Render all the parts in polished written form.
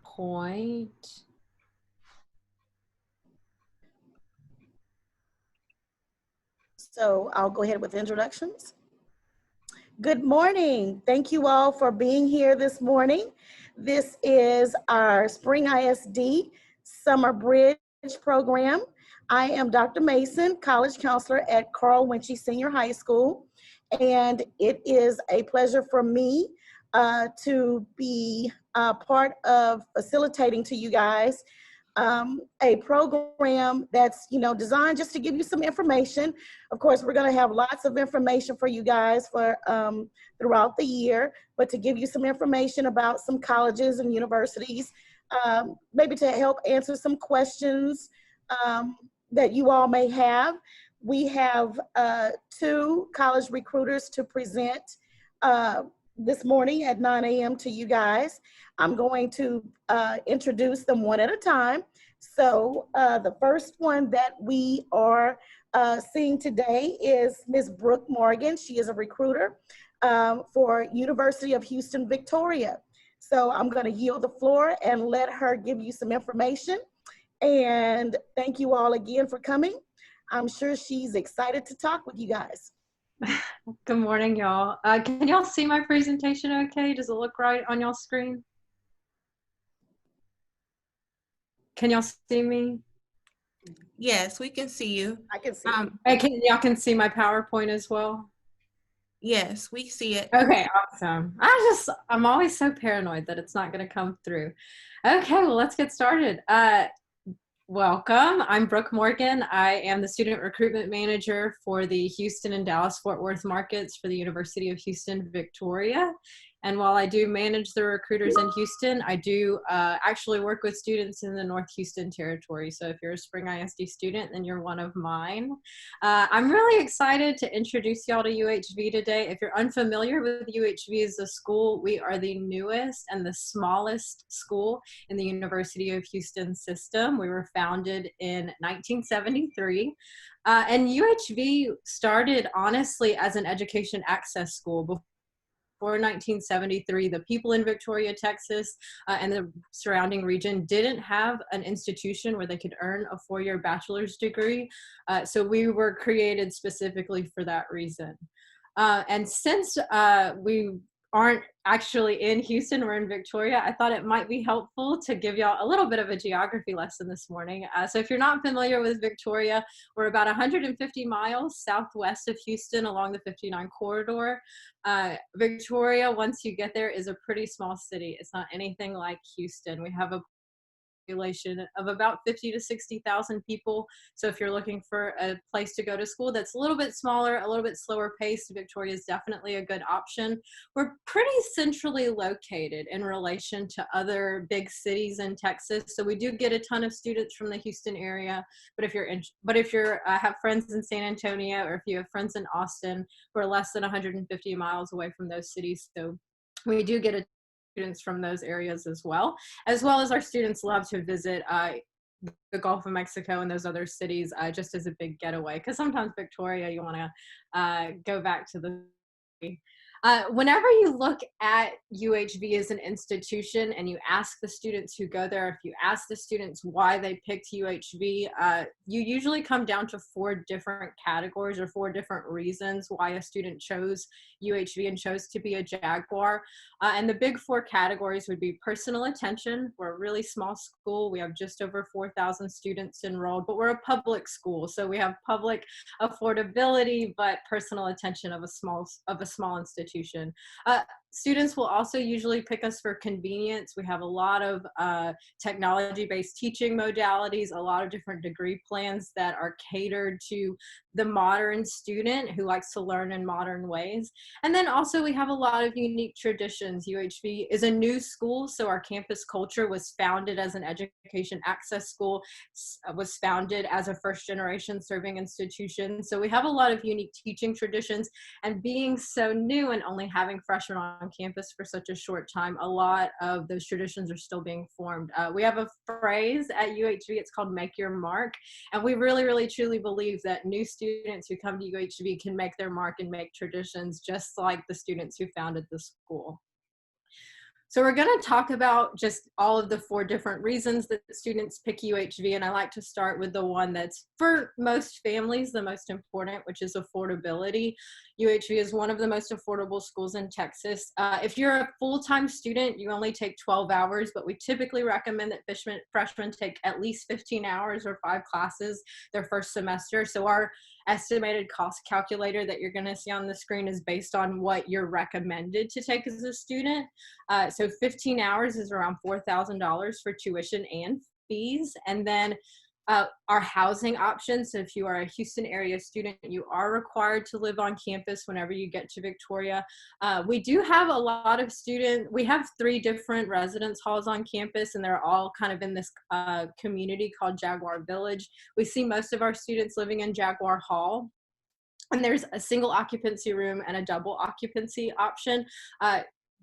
PowerPoint. So I'll go ahead with introductions. Good morning. Thank you all for being here this morning. This is our Spring ISD Summer Bridge program. I am Dr. Mason, college counselor at Carl Winchie Senior High School, and it is a pleasure for me to be part of facilitating to you guys a program that's designed just to give you some information. Of course, we're going to have lots of information for you guys for throughout the year, but to give you some information about some colleges and universities, maybe to help answer some questions that you all may have. We have two college recruiters to present this morning at 9 a.m. to you guys. I'm going to introduce them one at a time. So the first one that we are seeing today is Ms. Brooke Morgan. She is a recruiter for University of Houston, Victoria. So I'm going to yield the floor and let her give you some information. And thank you all again for coming. I'm sure she's excited to talk with you guys. Good morning, y'all. Can y'all see my presentation okay? Does it look right on y'all screen? Can y'all see me? Yes, we can see you. I can see y'all can see my PowerPoint as well? Yes, we see it. Okay, awesome. I'm always so paranoid that it's not going to come through. Okay, well, let's get started. Welcome. I'm Brooke Morgan. I am the student recruitment manager for the Houston and Dallas-Fort Worth markets for the University of Houston, Victoria. And while I do manage the recruiters in Houston, I do actually work with students in the North Houston territory. So if you're a Spring ISD student, then you're one of mine. I'm really excited to introduce y'all to UHV today. If you're unfamiliar with UHV as a school, we are the newest and the smallest school in the University of Houston system. We were founded in 1973. And UHV started honestly as an education access school. Before 1973, the people in Victoria, Texas, and the surrounding region didn't have an institution where they could earn a four-year bachelor's degree. So we were created specifically for that reason. And since we aren't actually in Houston, we're in Victoria, I thought it might be helpful to give y'all a little bit of a geography lesson this morning. So if you're not familiar with Victoria, we're about 150 miles southwest of Houston along the 59 corridor. Victoria, once you get there, is a pretty small city. It's not anything like Houston. We have a population of about 50 to 60,000 people. So if you're looking for a place to go to school that's a little bit smaller, a little bit slower paced, Victoria is definitely a good option. We're pretty centrally located in relation to other big cities in Texas. So we do get a ton of students from the Houston area. But if you're have friends in San Antonio, or if you have friends in Austin, we're less than 150 miles away from those cities. So we do get a students from those areas as well as our students love to visit the Gulf of Mexico and those other cities just as a big getaway, because sometimes Victoria, you want to go back to the whenever you look at UHV as an institution and you ask the students who go there, if you ask the students why they picked UHV, you usually come down to four different categories or four different reasons why a student chose UHV and chose to be a Jaguar. And the big four categories would be personal attention. We're a really small school. We have just over 4,000 students enrolled, but we're a public school. So we have public affordability, but personal attention of a small institution. Students will also usually pick us for convenience. We have a lot of technology-based teaching modalities, a lot of different degree plans that are catered to the modern student who likes to learn in modern ways. And then also we have a lot of unique traditions. UHV is a new school, so our campus culture was founded as an education access school, was founded as a first-generation serving institution. So we have a lot of unique teaching traditions, and being so new and only having freshmen on campus for such a short time, a lot of those traditions are still being formed. We have a phrase at UHV, it's called make your mark. And we really, really, truly believe that new students who come to UHV can make their mark and make traditions just like the students who founded the school. So we're going to talk about just all of the 4 different reasons that students pick UHV, and I like to start with the one that's for most families the most important, which is affordability. UHV is one of the most affordable schools in Texas. If you're a full-time student, you only take 12 hours, but we typically recommend that freshmen take at least 15 hours or 5 classes their first semester. So our estimated cost calculator that you're going to see on the screen is based on what you're recommended to take as a student. So 15 hours is around $4,000 for tuition and fees. And then our housing options. So if you are a Houston area student, you are required to live on campus whenever you get to Victoria. We do have a lot of we have 3 different residence halls on campus, and they're all kind of in this community called Jaguar Village. We see most of our students living in Jaguar Hall. And there's a single occupancy room and a double occupancy option.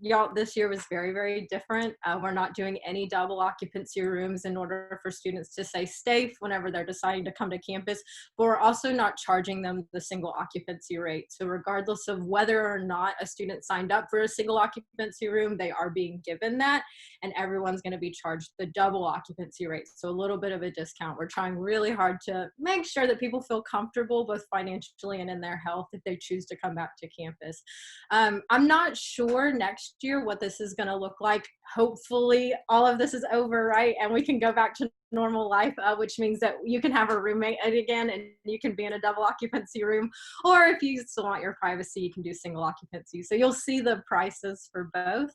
Y'all, this year was very, very different. We're not doing any double occupancy rooms in order for students to stay safe whenever they're deciding to come to campus, but we're also not charging them the single occupancy rate. So regardless of whether or not a student signed up for a single occupancy room, they are being given that, and everyone's going to be charged the double occupancy rate. So a little bit of a discount. We're trying really hard to make sure that people feel comfortable both financially and in their health if they choose to come back to campus. I'm not sure next year what this is going to look like. Hopefully all of this is over, right? And we can go back to normal life, which means that you can have a roommate again and you can be in a double occupancy room, or if you still want your privacy, you can do single occupancy. So you'll see the prices for both.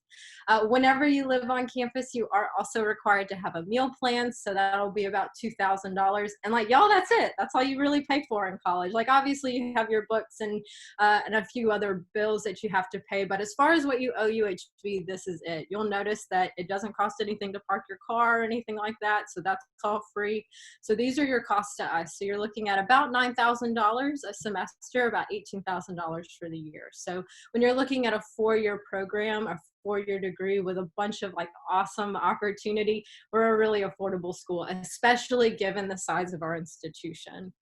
Whenever you live on campus, you are also required to have a meal plan, so that'll be about $2,000. And like, y'all, that's it. That's all you really pay for in college. Like, obviously you have your books and a few other bills that you have to pay, but as far as what you owe UHV, this is it. You'll notice that it doesn't cost anything to park your car or anything like that, so that's all free. So these are your costs to us. So you're looking at about $9,000 a semester, about $18,000 for the year. So when you're looking at a 4-year program, a 4-year degree with a bunch of like awesome opportunity, we're a really affordable school, especially given the size of our institution.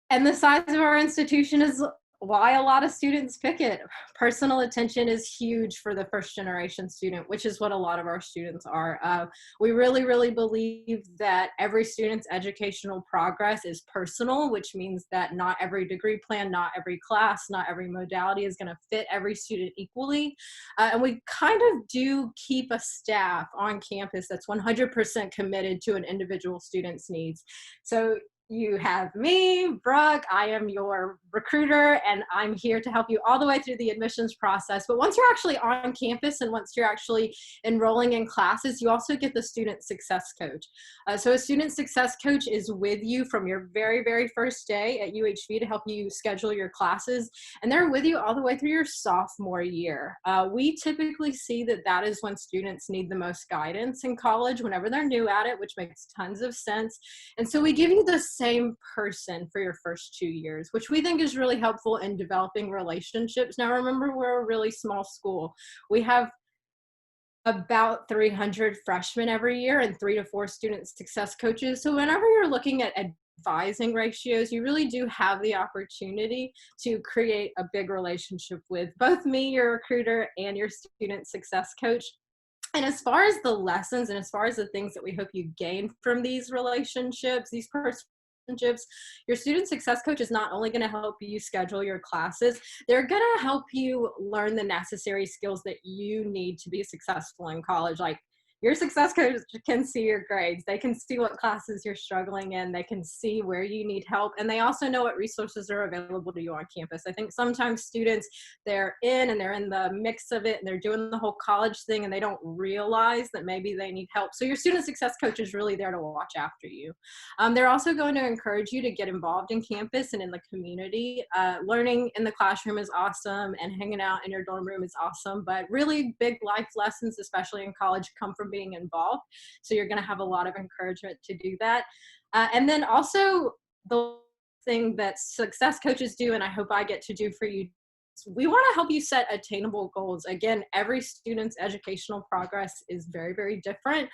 And the size of our institution is why a lot of students pick it. Personal attention is huge for the first generation student, which is what a lot of our students are. We really, really believe that every student's educational progress is personal, which means that not every degree plan, not every class, not every modality is going to fit every student equally. And we kind of do keep a staff on campus that's 100% committed to an individual student's needs. So you have me, Brooke. I am your recruiter, and I'm here to help you all the way through the admissions process. But once you're actually on campus and once you're actually enrolling in classes, you also get the student success coach. So a student success coach is with you from your very, very first day at UHV to help you schedule your classes, and they're with you all the way through your sophomore year. We typically see that that is when students need the most guidance in college, whenever they're new at it, which makes tons of sense. And so we give you the same person for your first 2 years, which we think is really helpful in developing relationships. Now, remember, we're a really small school. We have about 300 freshmen every year and 3 to 4 student success coaches. So whenever you're looking at advising ratios, you really do have the opportunity to create a big relationship with both me, your recruiter, and your student success coach. And as far as the lessons and as far as the things that we hope you gain from these relationships, these relationships, your student success coach is not only going to help you schedule your classes, they're going to help you learn the necessary skills that you need to be successful in college. Like, your success coach can see your grades. They can see what classes you're struggling in. They can see where you need help. And they also know what resources are available to you on campus. I think sometimes students, they're in the mix of it and they're doing the whole college thing and they don't realize that maybe they need help. So your student success coach is really there to watch after you. They're also going to encourage you to get involved in campus and in the community. Learning in the classroom is awesome and hanging out in your dorm room is awesome, but really big life lessons, especially in college, come from being involved. So you're going to have a lot of encouragement to do that. And then also the thing that success coaches do, and I hope I get to do for you, we want to help you set attainable goals. Again, every student's educational progress is very, very different.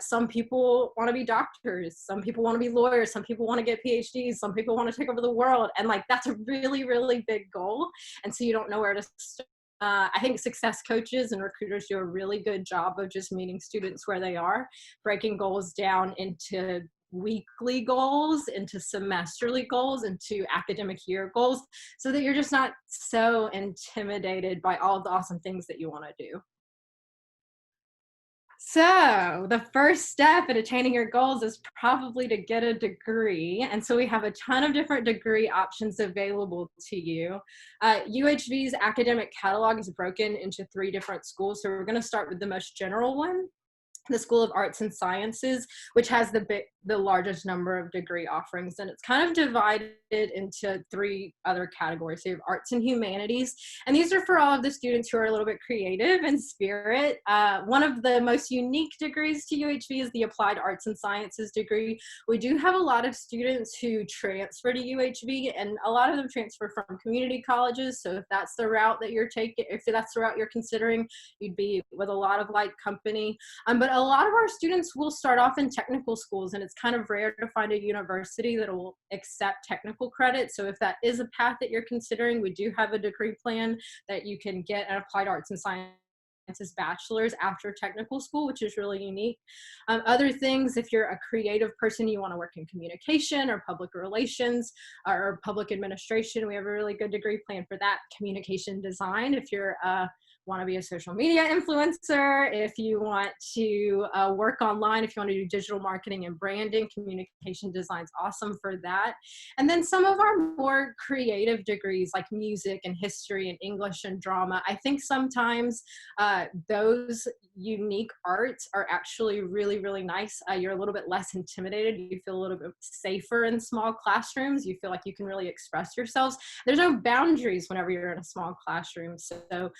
Some people want to be doctors. Some people want to be lawyers. Some people want to get PhDs. Some people want to take over the world. And like, that's a really, really big goal. And so you don't know where to start. I think success coaches and recruiters do a really good job of just meeting students where they are, breaking goals down into weekly goals, into semesterly goals, into academic year goals, so that you're just not so intimidated by all the awesome things that you want to do. So the first step in attaining your goals is probably to get a degree. And so we have a ton of different degree options available to you. UHV's academic catalog is broken into 3 different schools. So we're going to start with the most general one, the School of Arts and Sciences, which has the largest number of degree offerings. And it's kind of divided into 3 other categories. So you have arts and humanities, and these are for all of the students who are a little bit creative in spirit. One of the most unique degrees to UHV is the Applied Arts and Sciences degree. We do have a lot of students who transfer to UHV, and a lot of them transfer from community colleges. So if that's the route that you're taking, if that's the route you're considering, you'd be with a lot of like company. But a lot of our students will start off in technical schools, and it's kind of rare to find a university that will accept technical credit. So if that is a path that you're considering, we do have a degree plan that you can get an Applied Arts and Sciences bachelor's after technical school, which is really unique. Other things, if you're a creative person, you want to work in communication or public relations or public administration, we have a really good degree plan for that. Communication design, if you're want to be a social media influencer, if you want to work online, if you want to do digital marketing and branding, communication design's awesome for that. And then some of our more creative degrees like music and history and English and drama, I think sometimes those unique arts are actually really, really nice. You're a little bit less intimidated. You feel a little bit safer in small classrooms. You feel like you can really express yourselves. There's no boundaries whenever you're in a small classroom. So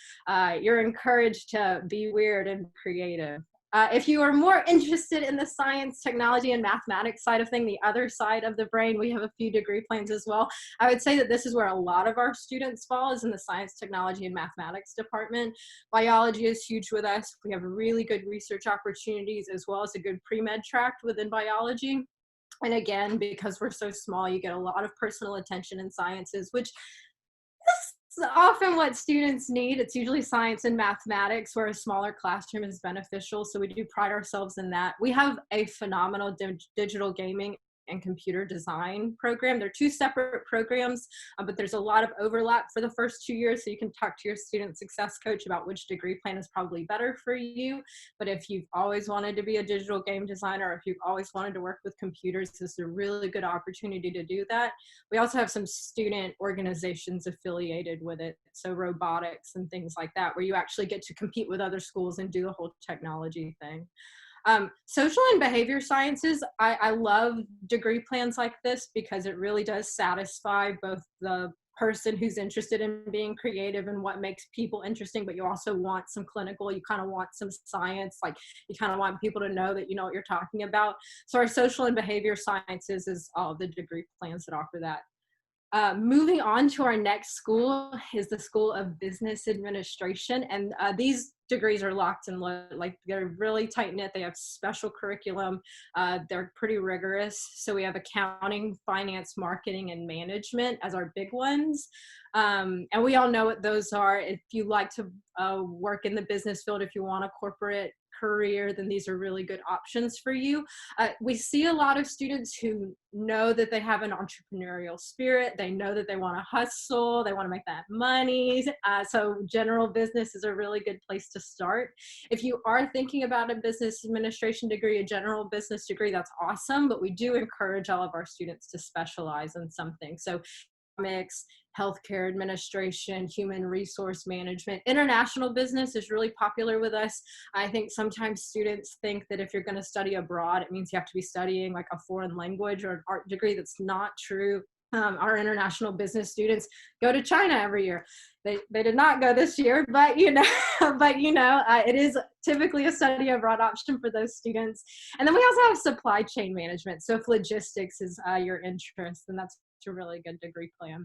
you're encouraged to be weird and creative. If you are more interested in the science, technology, and mathematics side of thing, the other side of the brain, we have a few degree plans as well. I would say that this is where a lot of our students fall, is in the science, technology, and mathematics department. Biology is huge with us. We have really good research opportunities as well as a good pre-med track within biology. And again, because we're so small, you get a lot of personal attention in sciences, which is often what students need. It's usually science and mathematics where a smaller classroom is beneficial. So we do pride ourselves in that. We have a phenomenal digital gaming and computer design program. They're 2 separate programs, but there's a lot of overlap for the first 2 years. So you can talk to your student success coach about which degree plan is probably better for you. But if you've always wanted to be a digital game designer, or if you've always wanted to work with computers, this is a really good opportunity to do that. We also have some student organizations affiliated with it. So robotics and things like that, where you actually get to compete with other schools and do the whole technology thing. Social and behavior sciences, I love degree plans like this because it really does satisfy both the person who's interested in being creative and what makes people interesting, but you also want some clinical, you kind of want some science, like you kind of want people to know that you know what you're talking about. So our social and behavior sciences is all the degree plans that offer that. Moving on to our next school is the School of Business Administration. And these degrees are locked and like they're really tight knit. They have special curriculum. They're pretty rigorous. So we have accounting, finance, marketing, and management as our big ones. And we all know what those are. If you like to work in the business field, if you want a corporate career, then these are really good options for you. We see a lot of students who know that they have an entrepreneurial spirit. They know that they want to hustle. They want to make that money. So general business is a really good place to start. If you are thinking about a business administration degree, a general business degree, that's awesome. But we do encourage all of our students to specialize in something. So economics, healthcare administration, human resource management. International business is really popular with us. I think sometimes students think that if you're going to study abroad, it means you have to be studying like a foreign language or an art degree. That's not true. Our international business students go to China every year. They did not go this year, but it is typically a study abroad option for those students. And then we also have supply chain management. So if logistics is your interest, then that's a really good degree plan.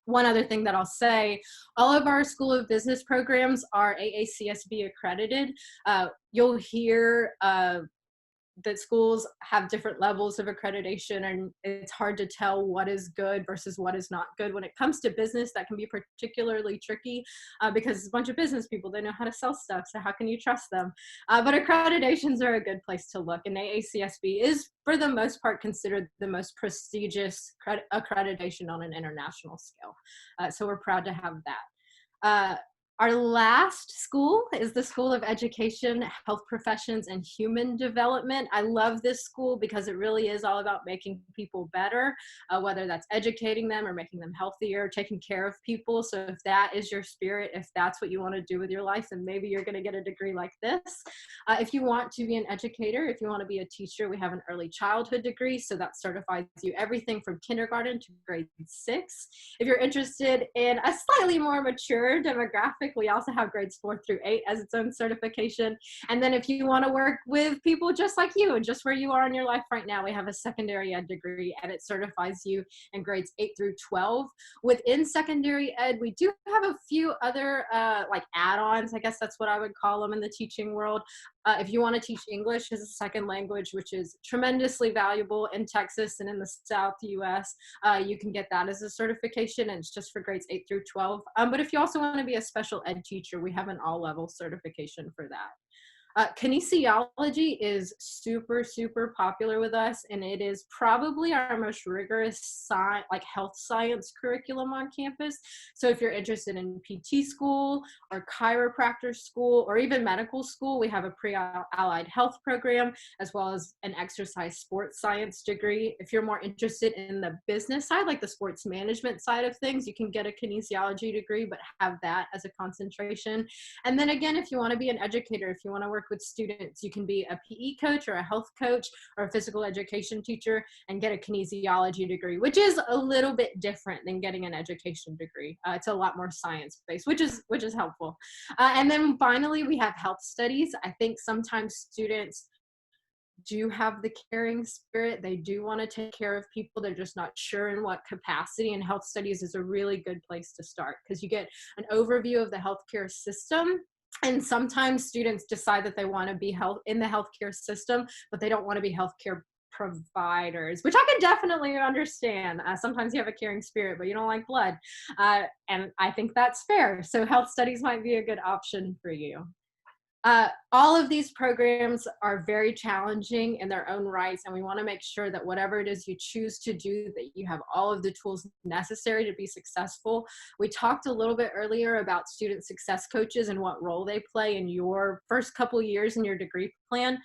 One other thing that I'll say, all of our School of Business programs are AACSB accredited. You'll hear that schools have different levels of accreditation, and it's hard to tell what is good versus what is not good. When it comes to business, that can be particularly tricky because it's a bunch of business people. They know how to sell stuff, so how can you trust them? But accreditations are a good place to look, and AACSB is, for the most part, considered the most prestigious accreditation on an international scale. So we're proud to have that. Our last school is the School of Education, Health Professions, and Human Development. I love this school because it really is all about making people better, whether that's educating them or making them healthier, taking care of people. So if that is your spirit, if that's what you want to do with your life, then maybe you're going to get a degree like this. If you want to be an educator, if you want to be a teacher, we have an early childhood degree. So that certifies you everything from kindergarten to grade 6. If you're interested in a slightly more mature demographic, we also have grades 4 through 8 as its own certification. And then if you want to work with people just like you and just where you are in your life right now, we have a secondary ed degree, and it certifies you in grades 8 through 12. Within secondary ed, we do have a few other like add-ons, I guess that's what I would call them in the teaching world. If you want to teach English as a second language, which is tremendously valuable in Texas and in the South US, you can get that as a certification, and it's just for grades 8 through 12. But if you also want to be a special ed teacher, we have an all-level certification for that. Kinesiology is super, super popular with us, and it is probably our most rigorous health science curriculum on campus. So if you're interested in PT school or chiropractor school or even medical school, we have a pre-allied health program as well as an exercise sports science degree. If you're more interested in the business side, like the sports management side of things, you can get a kinesiology degree, but have that as a concentration. And then again, if you want to be an educator, if you want to work with students, you can be a PE coach or a health coach or a physical education teacher and get a kinesiology degree, which is a little bit different than getting an education degree. It's a lot more science-based, which is helpful. And then finally, we have health studies. I think sometimes students do have the caring spirit. They do want to take care of people. They're just not sure in what capacity, and health studies is a really good place to start because you get an overview of the healthcare system. And sometimes students decide that they want to be in the healthcare system, but they don't want to be healthcare providers, which I can definitely understand. Sometimes you have a caring spirit, but you don't like blood. And I think that's fair. So health studies might be a good option for you. All of these programs are very challenging in their own rights, and we want to make sure that whatever it is you choose to do, that you have all of the tools necessary to be successful. We talked a little bit earlier about student success coaches and what role they play in your first couple years in your degree plan.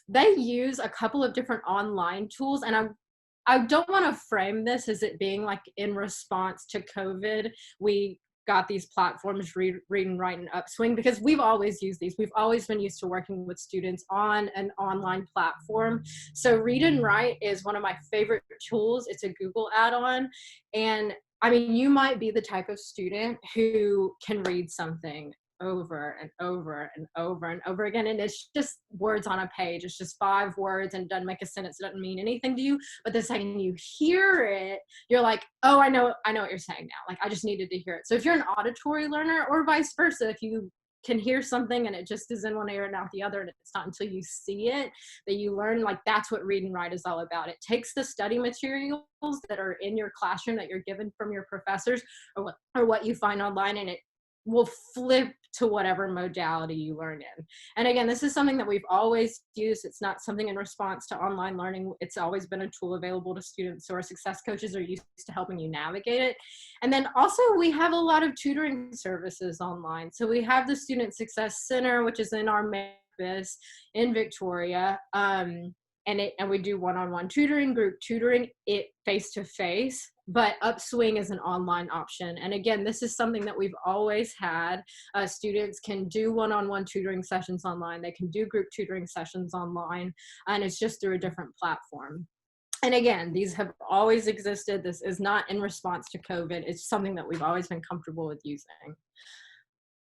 They use a couple of different online tools, and I don't want to frame this as it being like in response to COVID. We got these platforms, Read and Write and Upswing, because we've always used these. We've always been used to working with students on an online platform. So Read and Write is one of my favorite tools. It's a Google add-on. And I mean, you might be the type of student who can read something over and over and over and over again, and it's just words on a page. It's just 5 words and doesn't make a sentence. It doesn't mean anything to you, but the second you hear it, you're like, oh, I know what you're saying now. Like, I just needed to hear it. So if you're an auditory learner, or vice versa, if you can hear something and it just is in one ear and out the other, and it's not until you see it that you learn, like, that's what Read and Write is all about. It takes the study materials that are in your classroom that you're given from your professors or what you find online, and it will flip to whatever modality you learn in. And again, this is something that we've always used. It's not something in response to online learning. It's always been a tool available to students, so our success coaches are used to helping you navigate it. And then also we have a lot of tutoring services online. So we have the Student Success Center, which is in our campus in Victoria. And we do one-on-one tutoring, group tutoring, it face-to-face, but Upswing is an online option. And again, this is something that we've always had. Students can do one-on-one tutoring sessions online. They can do group tutoring sessions online, and it's just through a different platform. And again, these have always existed. This is not in response to COVID. It's something that we've always been comfortable with using.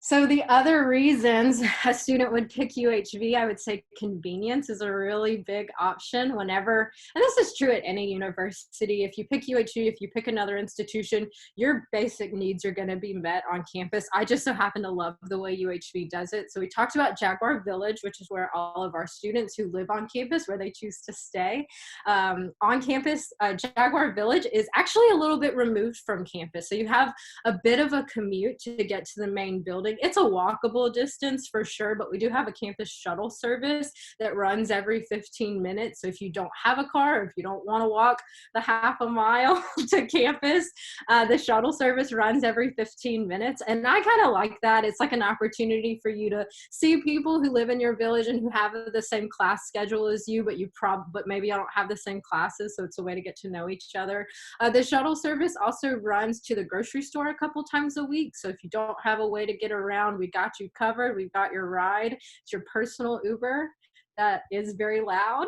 So the other reasons a student would pick UHV, I would say convenience is a really big option whenever, and this is true at any university. If you pick UHV, if you pick another institution, your basic needs are going to be met on campus. I just so happen to love the way UHV does it. So we talked about Jaguar Village, which is where all of our students who live on campus, where they choose to stay. On campus, Jaguar Village is actually a little bit removed from campus. So you have a bit of a commute to get to the main building. It's a walkable distance for sure, but we do have a campus shuttle service that runs every 15 minutes. So if you don't have a car, or if you don't want to walk the half a mile to campus, the shuttle service runs every 15 minutes. And I kind of like that. It's like an opportunity for you to see people who live in your village and who have the same class schedule as you, but maybe I don't have the same classes. So it's a way to get to know each other. The shuttle service also runs to the grocery store a couple times a week. So if you don't have a way to get around, we got you covered. We've got your ride. It's your personal Uber that is very loud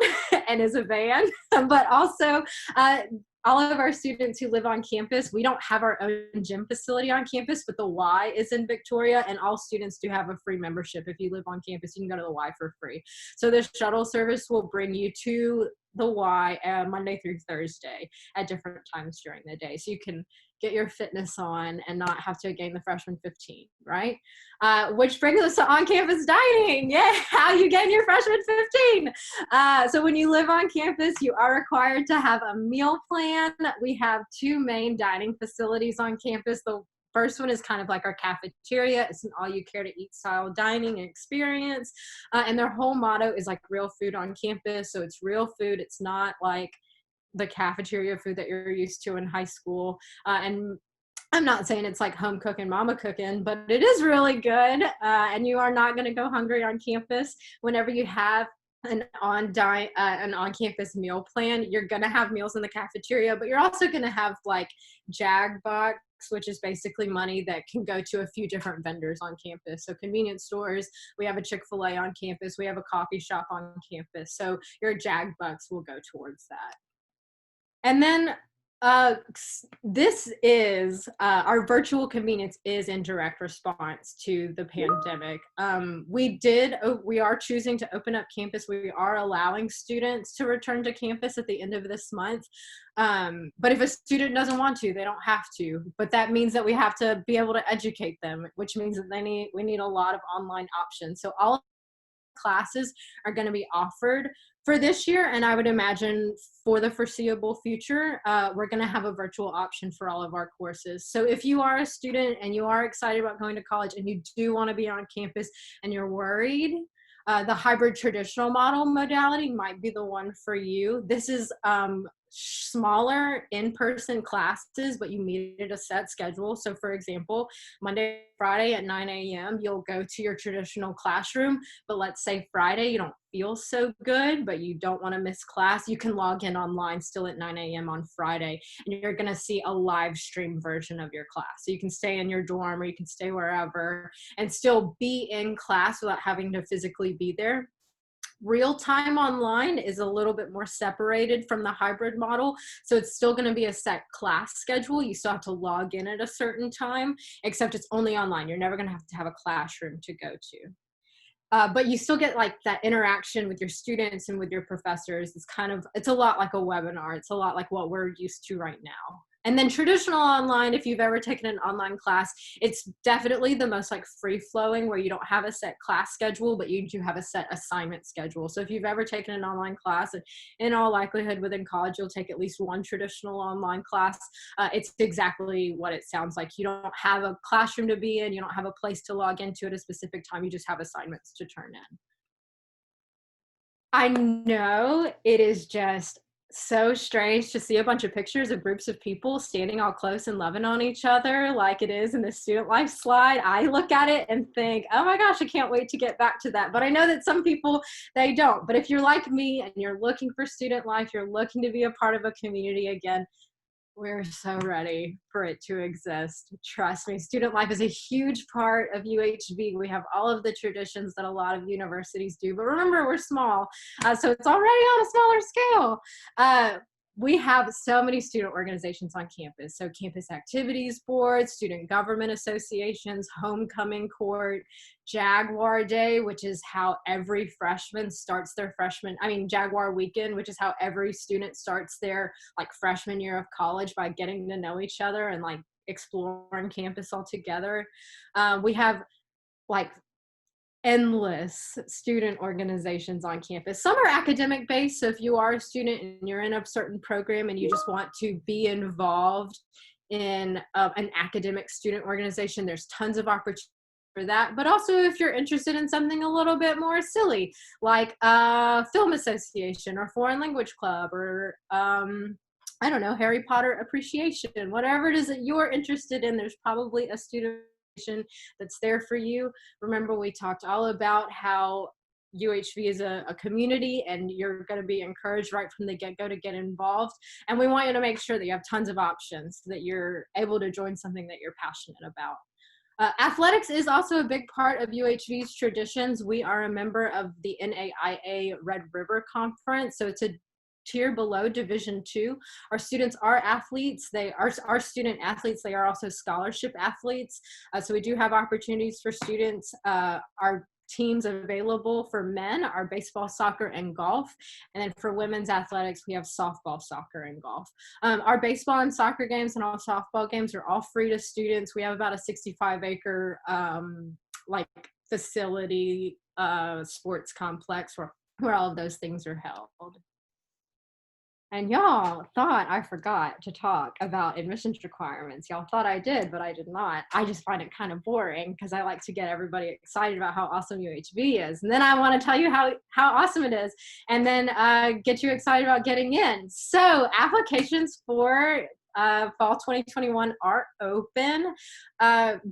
and is a van, but also all of our students who live on campus, we don't have our own gym facility on campus, but the Y is in Victoria, and all students do have a free membership. If you live on campus, you can go to the Y for free. So the shuttle service will bring you to the Y Monday through Thursday at different times during the day. So you can get your fitness on and not have to gain the freshman 15, right? Which brings us to on-campus dining. Yeah, how you gain your freshman 15. So when you live on campus, you are required to have a meal plan. We have two main dining facilities on campus. The first one is kind of like our cafeteria. It's an all-you-care-to-eat style dining experience. And their whole motto is like real food on campus. So it's real food. It's not like the cafeteria food that you're used to in high school. And I'm not saying it's like home cooking, mama cooking, but it is really good. And you are not going to go hungry on campus. Whenever you have an on-campus meal plan, you're going to have meals in the cafeteria, but you're also going to have like JAG bucks, which is basically money that can go to a few different vendors on campus. So convenience stores, we have a Chick-fil-A on campus, we have a coffee shop on campus. So your JAG bucks will go towards that. And then this is our virtual convenience is in direct response to the pandemic. We are choosing to open up campus. We are allowing students to return to campus at the end of this month. But if a student doesn't want to, they don't have to. But that means that we have to be able to educate them, which means that we need a lot of online options. So all classes are going to be offered for this year, and I would imagine for the foreseeable future, we're going to have a virtual option for all of our courses. So if you are a student and you are excited about going to college and you do want to be on campus and you're worried, the hybrid traditional model modality might be the one for you. This is smaller in-person classes, but you needed a set schedule. So for example, Monday, Friday at 9 a.m., you'll go to your traditional classroom, but let's say Friday, you don't feel so good, but you don't want to miss class, you can log in online still at 9 a.m. on Friday, and you're going to see a live stream version of your class. So you can stay in your dorm or you can stay wherever and still be in class without having to physically be there. Real time online is a little bit more separated from the hybrid model. So it's still going to be a set class schedule. You still have to log in at a certain time, except it's only online. You're never going to have a classroom to go to. But you still get like that interaction with your students and with your professors. It's a lot like a webinar. It's a lot like what we're used to right now. And then traditional online, if you've ever taken an online class, it's definitely the most like free flowing, where you don't have a set class schedule, but you do have a set assignment schedule. So if you've ever taken an online class, in all likelihood within college, you'll take at least one traditional online class. It's exactly what it sounds like. You don't have a classroom to be in. You don't have a place to log into at a specific time. You just have assignments to turn in. I know it is just so strange to see a bunch of pictures of groups of people standing all close and loving on each other like it is in the student life slide. I look at it and think, oh my gosh, I can't wait to get back to that. But I know that some people, they don't. But if you're like me and you're looking for student life, you're looking to be a part of a community again, we're so ready for it to exist. Trust me, student life is a huge part of UHV. We have all of the traditions that a lot of universities do, but remember, we're small, so it's already on a smaller scale. we have so many student organizations on campus. So campus activities boards, student government associations, homecoming court, Jaguar Day, which is how every freshman starts their Jaguar weekend, which is how every student starts their like freshman year of college by getting to know each other and like exploring campus all together. We have like endless student organizations on campus. Some are academic based. So if you are a student and you're in a certain program and you just want to be involved in an academic student organization, there's tons of opportunities for that. But also if you're interested in something a little bit more silly, like a film association or foreign language club or I don't know, Harry Potter appreciation, whatever it is that you're interested in, there's probably a student that's there for you. Remember, we talked all about how UHV is a community and you're going to be encouraged right from the get-go to get involved. And we want you to make sure that you have tons of options so that you're able to join something that you're passionate about. Athletics is also a big part of UHV's traditions. We are a member of the NAIA Red River Conference, so it's a tier below Division II. Our students are athletes. They are our student athletes. They are also scholarship athletes. So we do have opportunities for students. Our teams available for men are baseball, soccer, and golf. And then for women's athletics, we have softball, soccer, and golf. Our baseball and soccer games and all softball games are all free to students. We have about a 65-acre like facility sports complex where all of those things are held. And y'all thought I forgot to talk about admissions requirements. Y'all thought I did, but I did not. I just find it kind of boring because I like to get everybody excited about how awesome UHV is. And then I want to tell you how awesome it is and then get you excited about getting in. So applications for fall 2021 are open.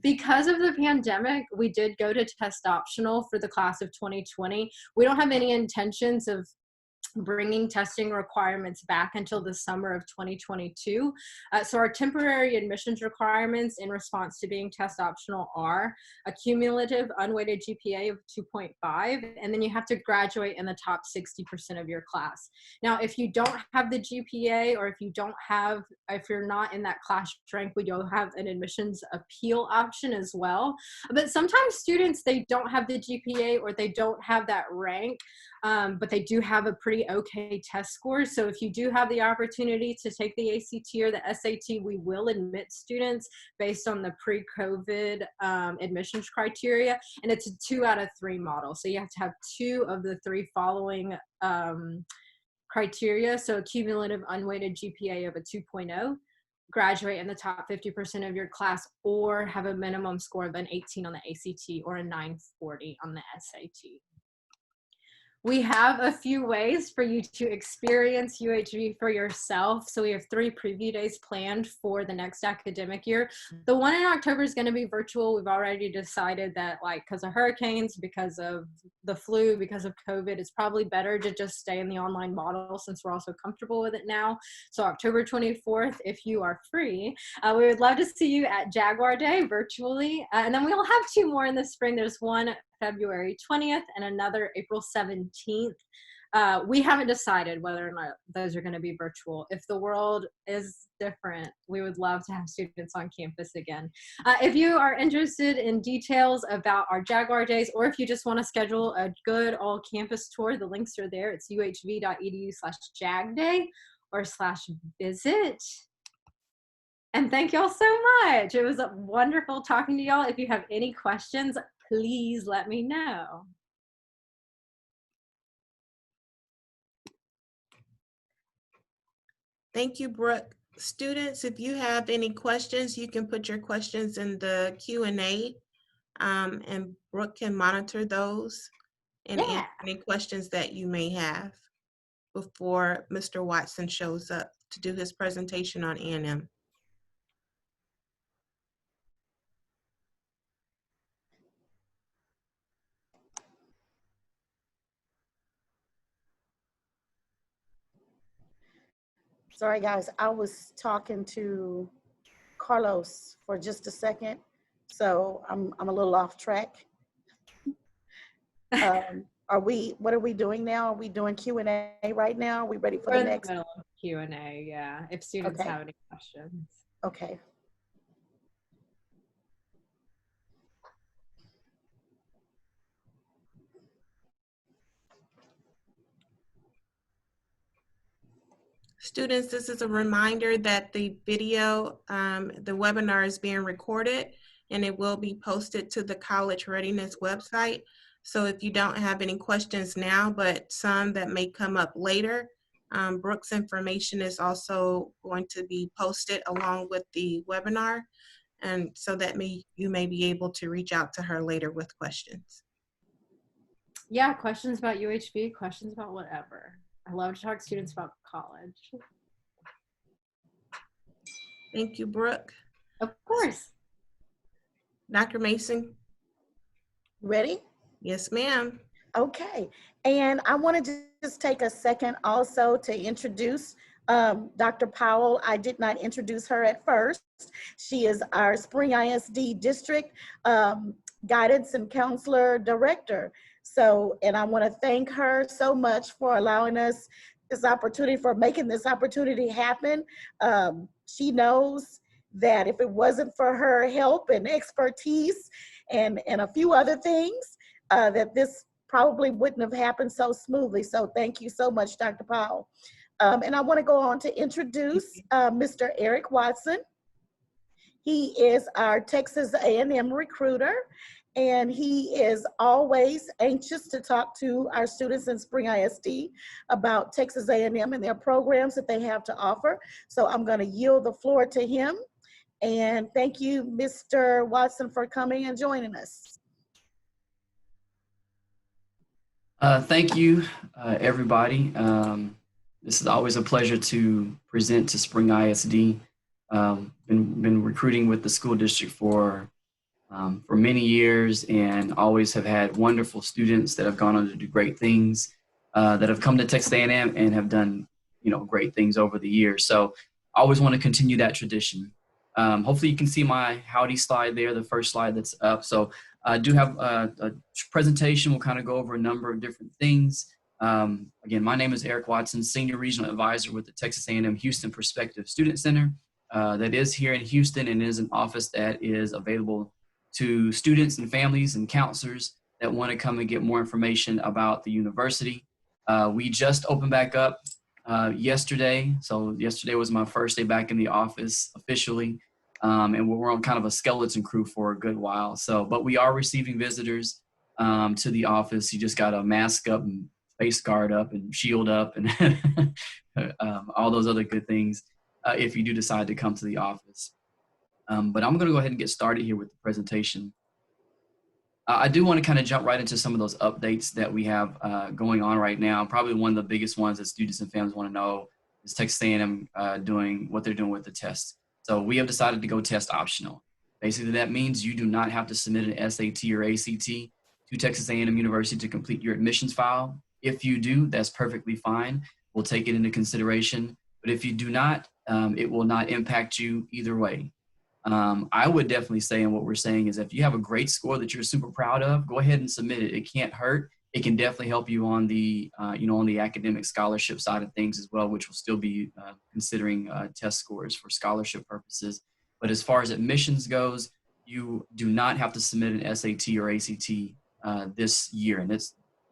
Because of the pandemic, we did go to test optional for the class of 2020. We don't have any intentions of bringing testing requirements back until the summer of 2022. So our temporary admissions requirements in response to being test optional are a cumulative unweighted GPA of 2.5, and then you have to graduate in the top 60% of your class. Now, if you don't have the GPA or if you're not in that class rank, we do have an admissions appeal option as well. But sometimes students, they don't have the GPA or they don't have that rank, but they do have a pretty okay test score. So if you do have the opportunity to take the ACT or the SAT, we will admit students based on the pre-COVID admissions criteria. And it's a 2 out of 3 model. So you have to have 2 of the 3 following criteria. So a cumulative unweighted GPA of a 2.0, graduate in the top 50% of your class, or have a minimum score of an 18 on the ACT or a 940 on the SAT. We have a few ways for you to experience UHV for yourself. So we have 3 preview days planned for the next academic year. The one in October is going to be virtual. We've already decided that, like, because of hurricanes, because of the flu, because of COVID, it's probably better to just stay in the online model since we're also comfortable with it now. So October 24th, if you are free, we would love to see you at Jaguar Day virtually. And then we'll have 2 more in the spring. There's one February 20th and another April 17th. We haven't decided whether or not those are going to be virtual. If the world is different, we would love to have students on campus again. If you are interested in details about our Jaguar Days, or if you just want to schedule a good old campus tour, the links are there. It's uhv.edu/jagday or /visit. And thank y'all so much. It was wonderful talking to y'all. If you have any questions, please let me know. Thank you, Brooke. Students, if you have any questions, you can put your questions in the Q&A, and Brooke can monitor those and answer any questions that you may have before Mr. Watson shows up to do his presentation on A&M. Sorry, guys, I was talking to Carlos for just a second, so I'm a little off track. What are we doing now? Are we doing Q&A right now? Are we ready for the next? Q&A, yeah, if students Okay. have any questions. Okay. Students, this is a reminder that the video, the webinar is being recorded and it will be posted to the College Readiness website. So if you don't have any questions now, but some that may come up later, Brooke's information is also going to be posted along with the webinar. And so that you may be able to reach out to her later with questions. Yeah, questions about UHB, questions about whatever. I love to talk to students about college. Thank you, Brooke. Of course. Dr. Mason? Ready? Yes, ma'am. Okay. And I want to just take a second also to introduce Dr. Powell. I did not introduce her at first. She is our Spring ISD District Guidance and Counselor Director. So, and I want to thank her so much for allowing us this opportunity, for making this opportunity happen. She knows that if it wasn't for her help and expertise and a few other things, that this probably wouldn't have happened so smoothly. So thank you so much, Dr. Powell. And I want to go on to introduce Mr. Eric Watson. He is our Texas A&M recruiter, and he is always anxious to talk to our students in Spring ISD about Texas A&M and their programs that they have to offer. So I'm going to yield the floor to him. And thank you, Mr. Watson, for coming and joining us. Thank you, everybody. This is always a pleasure to present to Spring ISD. Been recruiting with the school district for many years, and always have had wonderful students that have gone on to do great things, that have come to Texas A&M and have done, great things over the years. So I always want to continue that tradition. Hopefully you can see my howdy slide there, the first slide that's up. So I do have a presentation. We'll kind of go over a number of different things. Again, my name is Eric Watson, Senior Regional Advisor with the Texas A&M Houston Perspective Student Center. That is here in Houston, and is an office that is available to students and families and counselors that want to come and get more information about the university. We just opened back up yesterday. So yesterday was my first day back in the office officially. And we're on kind of a skeleton crew for a good while. So, but we are receiving visitors to the office. You just got to mask up and face guard up and shield up and all those other good things if you do decide to come to the office. But I'm going to go ahead and get started here with the presentation. I do want to kind of jump right into some of those updates that we have going on right now. Probably one of the biggest ones that students and families want to know is Texas A&M doing what they're doing with the test. So we have decided to go test optional. Basically, that means you do not have to submit an SAT or ACT to Texas A&M University to complete your admissions file. If you do, that's perfectly fine. We'll take it into consideration. But if you do not, it will not impact you either way. I would definitely say, and what we're saying is if you have a great score that you're super proud of, go ahead and submit it. It can't hurt. It can definitely help you on the, on the academic scholarship side of things as well, which will still be considering test scores for scholarship purposes. But as far as admissions goes, you do not have to submit an SAT or ACT this year. And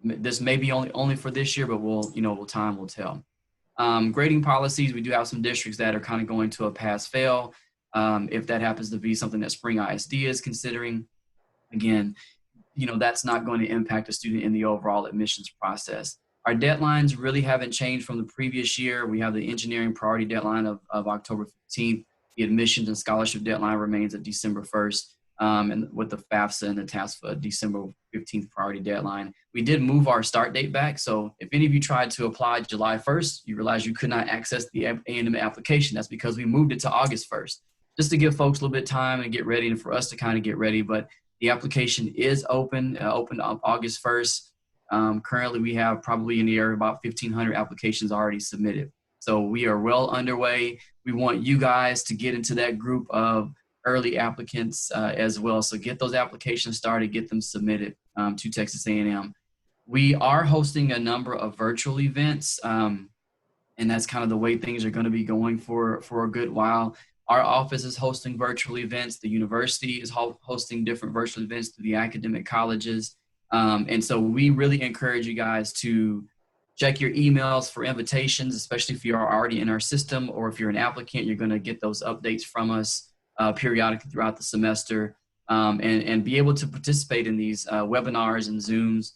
this may be only for this year, but time will tell. Grading policies, we do have some districts that are kind of going to a pass-fail. If that happens to be something that Spring ISD is considering, again, that's not going to impact a student in the overall admissions process. Our deadlines really haven't changed from the previous year. We have the engineering priority deadline of October 15th. The admissions and scholarship deadline remains at December 1st. And with the FAFSA and the TASFA December 15th priority deadline. We did move our start date back. So if any of you tried to apply July 1st, you realize you could not access the A&M application. That's because we moved it to August 1st. Just to give folks a little bit of time and get ready, and for us to kind of get ready. But the application is opened up August 1st. Currently, we have probably in the area about 1,500 applications already submitted. So we are well underway. We want you guys to get into that group of early applicants as well. So get those applications started, get them submitted to Texas A&M. We are hosting a number of virtual events. and that's kind of the way things are going to be going for a good while. Our office is hosting virtual events. The university is hosting different virtual events through the academic colleges. And so we really encourage you guys to check your emails for invitations, especially if you're already in our system, or if you're an applicant, you're going to get those updates from us periodically throughout the semester, and be able to participate in these webinars and Zooms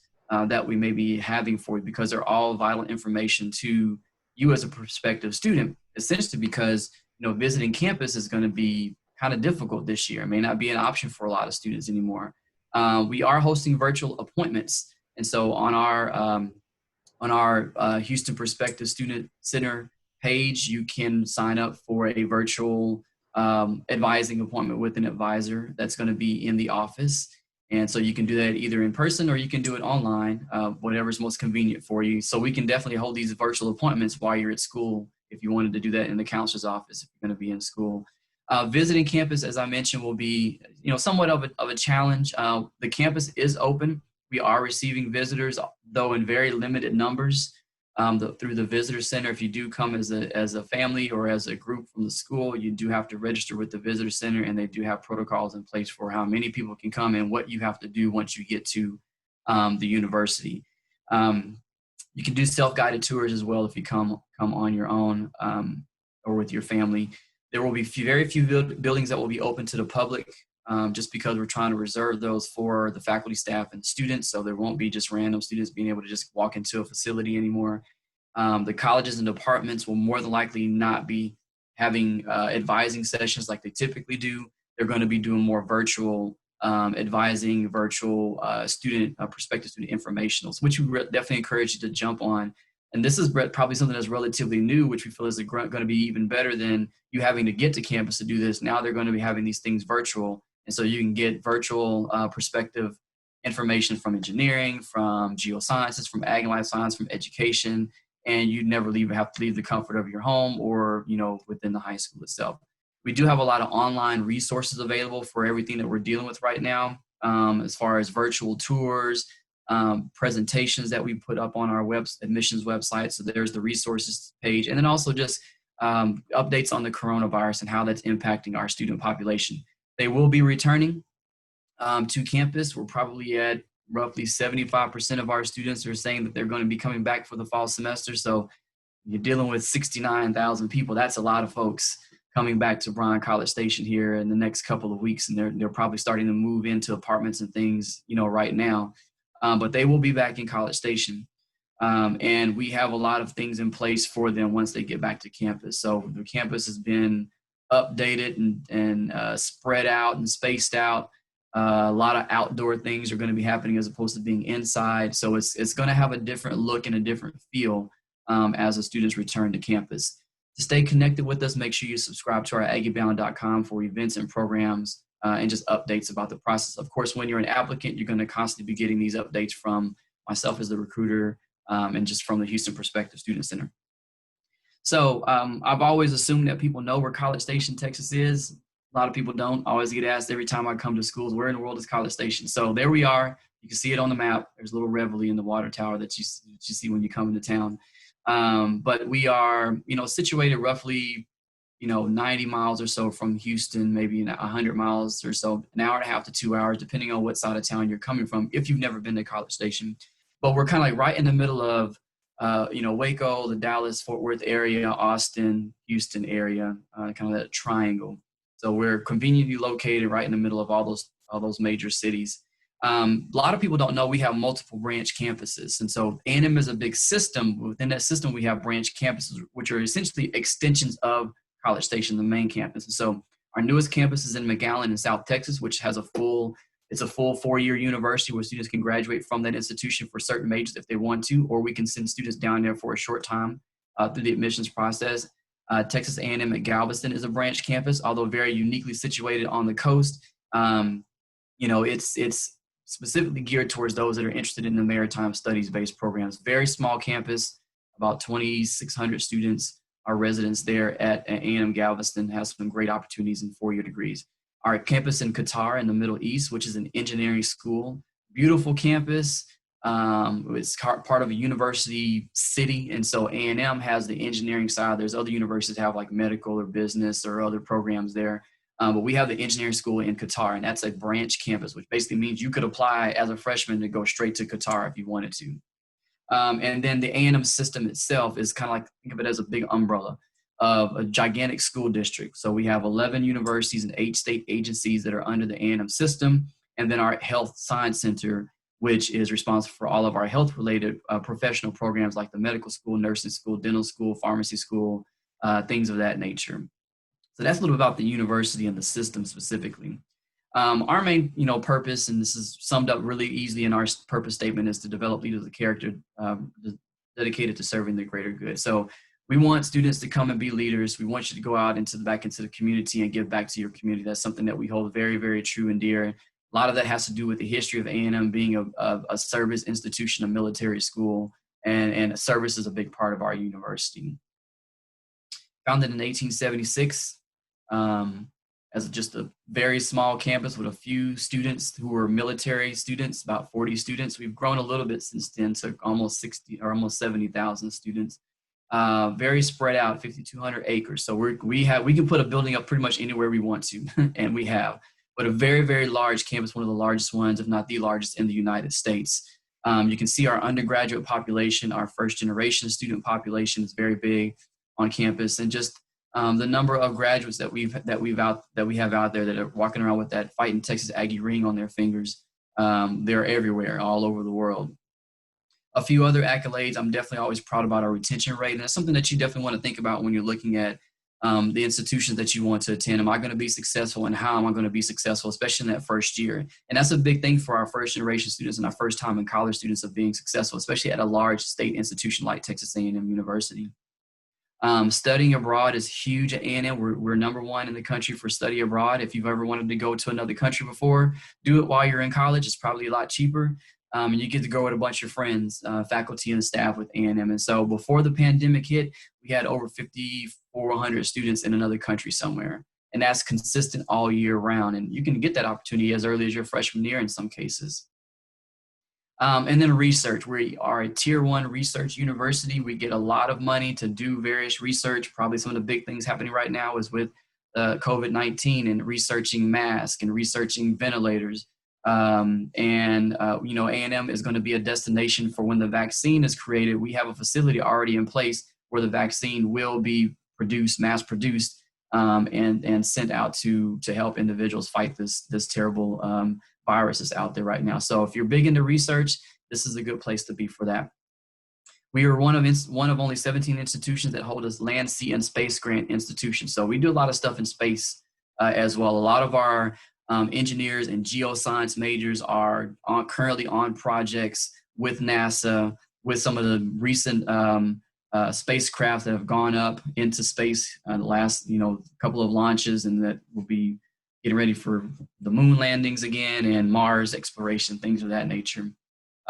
that we may be having for you, because they're all vital information to you as a prospective student, essentially because visiting campus is going to be kind of difficult this year. It may not be an option for a lot of students anymore. We are hosting virtual appointments, and so on our Houston Prospective Student Center page, you can sign up for a virtual advising appointment with an advisor that's going to be in the office. And so you can do that either in person or you can do it online, whatever's most convenient for you. So we can definitely hold these virtual appointments while you're at school if you wanted to do that in the counselor's office if you're going to be in school. Visiting campus, as I mentioned, will be somewhat of a challenge. The campus is open. We are receiving visitors, though in very limited numbers, through the visitor center. If you do come as a family or as a group from the school, you do have to register with the visitor center, and they do have protocols in place for how many people can come and what you have to do once you get to the university. You can do self-guided tours as well if you come on your own or with your family. There will be very few buildings that will be open to the public, just because we're trying to reserve those for the faculty, staff, and students. So there won't be just random students being able to just walk into a facility anymore. The colleges and departments will more than likely not be having advising sessions like they typically do. They're going to be doing more virtual advising, virtual prospective student informationals, which we definitely encourage you to jump on. And this is probably something that's relatively new, which we feel is going to be even better than you having to get to campus to do this. Now they're going to be having these things virtual. And so you can get virtual perspective information from engineering, from geosciences, from ag and life science, from education, and you never have to leave the comfort of your home or within the high school itself. We do have a lot of online resources available for everything that we're dealing with right now, as far as virtual tours, presentations that we put up on our admissions website. So there's the resources page, and then also just updates on the coronavirus and how that's impacting our student population. They will be returning to campus. We're probably at roughly 75% of our students are saying that they're going to be coming back for the fall semester. So you're dealing with 69,000 people. That's a lot of folks coming back to Bryan College Station here in the next couple of weeks. And they're probably starting to move into apartments and things, right now. But they will be back in College Station. And we have a lot of things in place for them once they get back to campus. So the campus has been updated and spread out and spaced out. A lot of outdoor things are going to be happening as opposed to being inside. So it's going to have a different look and a different feel as the students return to campus. To stay connected with us, make sure you subscribe to our aggiebound.com for events and programs and just updates about the process. Of course, when you're an applicant, you're going to constantly be getting these updates from myself as the recruiter and just from the Houston Prospective Student Center. So I've always assumed that people know where College Station, Texas is. A lot of people don't. I always get asked every time I come to schools, where in the world is College Station? So there we are. You can see it on the map. There's a little Reveille in the water tower that you see when you come into town. But we are, situated roughly, 90 miles or so from Houston, maybe 100 miles or so, an hour and a half to 2 hours, depending on what side of town you're coming from, if you've never been to College Station. But we're kind of like right in the middle of, Waco, the Dallas, Fort Worth area, Austin, Houston area, kind of that triangle. So we're conveniently located right in the middle of all those major cities. A lot of people don't know we have multiple branch campuses. And so A&M is a big system. Within that system, we have branch campuses, which are essentially extensions of College Station, the main campus. And so our newest campus is in McAllen in South Texas, which has a full 4-year university where students can graduate from that institution for certain majors if they want to, or we can send students down there for a short time through the admissions process. Texas A&M at Galveston is a branch campus, although very uniquely situated on the coast. It's specifically geared towards those that are interested in the maritime studies-based programs. Very small campus, about 2,600 students are residents there at A&M Galveston, has some great opportunities in 4-year degrees. Our campus in Qatar in the Middle East, which is an engineering school, beautiful campus, It's part of a university city, and so A&M has the engineering side. There's other universities that have like medical or business or other programs there. But we have the engineering school in Qatar, and that's a branch campus, which basically means you could apply as a freshman to go straight to Qatar if you wanted to. And then the A&M system itself is kind of like, think of it as a big umbrella of a gigantic school district. So we have 11 universities and 8 state agencies that are under the A&M system. And then our health science center, which is responsible for all of our health related professional programs like the medical school, nursing school, dental school, pharmacy school, things of that nature. So that's a little bit about the university and the system specifically. Our main, purpose, and this is summed up really easily in our purpose statement, is to develop leaders of character dedicated to serving the greater good. So we want students to come and be leaders. We want you to go out back into the community and give back to your community. That's something that we hold very, very true and dear. A lot of that has to do with the history of A&M being a service institution, a military school, and service is a big part of our university. Founded in 1876, as just a very small campus with a few students who were military students, about 40 students. We've grown a little bit since then to almost 60 or almost 70,000 students. Very spread out, 5,200 acres. So we can put a building up pretty much anywhere we want to, and we have. But a very, very large campus, one of the largest ones, if not the largest in the United States. You can see our undergraduate population, our first generation student population is very big on campus, and just the number of graduates that we have out there that are walking around with that Fighting Texas Aggie ring on their fingers. They're everywhere, all over the world. A few other accolades. I'm definitely always proud about our retention rate, and that's something that you definitely want to think about when you're looking at the institutions that you want to attend. Am I going to be successful, and how am I going to be successful, especially in that first year? And that's a big thing for our first generation students and our first time in college students of being successful, especially at a large state institution like Texas A&M University. Studying abroad is huge at A&M. We're number one in the country for study abroad. If you've ever wanted to go to another country before, do it while you're in college. It's probably a lot cheaper. And you get to go with a bunch of friends, faculty and staff with A&M. And so before the pandemic hit, we had over 5,400 students in another country somewhere. And that's consistent all year round. And you can get that opportunity as early as your freshman year in some cases. And then research. We are a tier 1 research university. We get a lot of money to do various research. Probably some of the big things happening right now is with COVID-19 and researching masks and researching ventilators. A&M is going to be a destination for when the vaccine is created. We have a facility already in place where the vaccine will be produced, mass produced, and sent out to help individuals fight this terrible virus that's out there right now. So if you're big into research, this is a good place to be for that. We are one of only 17 institutions that hold a land, sea, and space grant institution. So we do a lot of stuff in space as well. A lot of our engineers and geoscience majors are currently on projects with NASA, with some of the recent spacecraft that have gone up into space the last couple of launches, and that will be getting ready for the moon landings again and Mars exploration, things of that nature.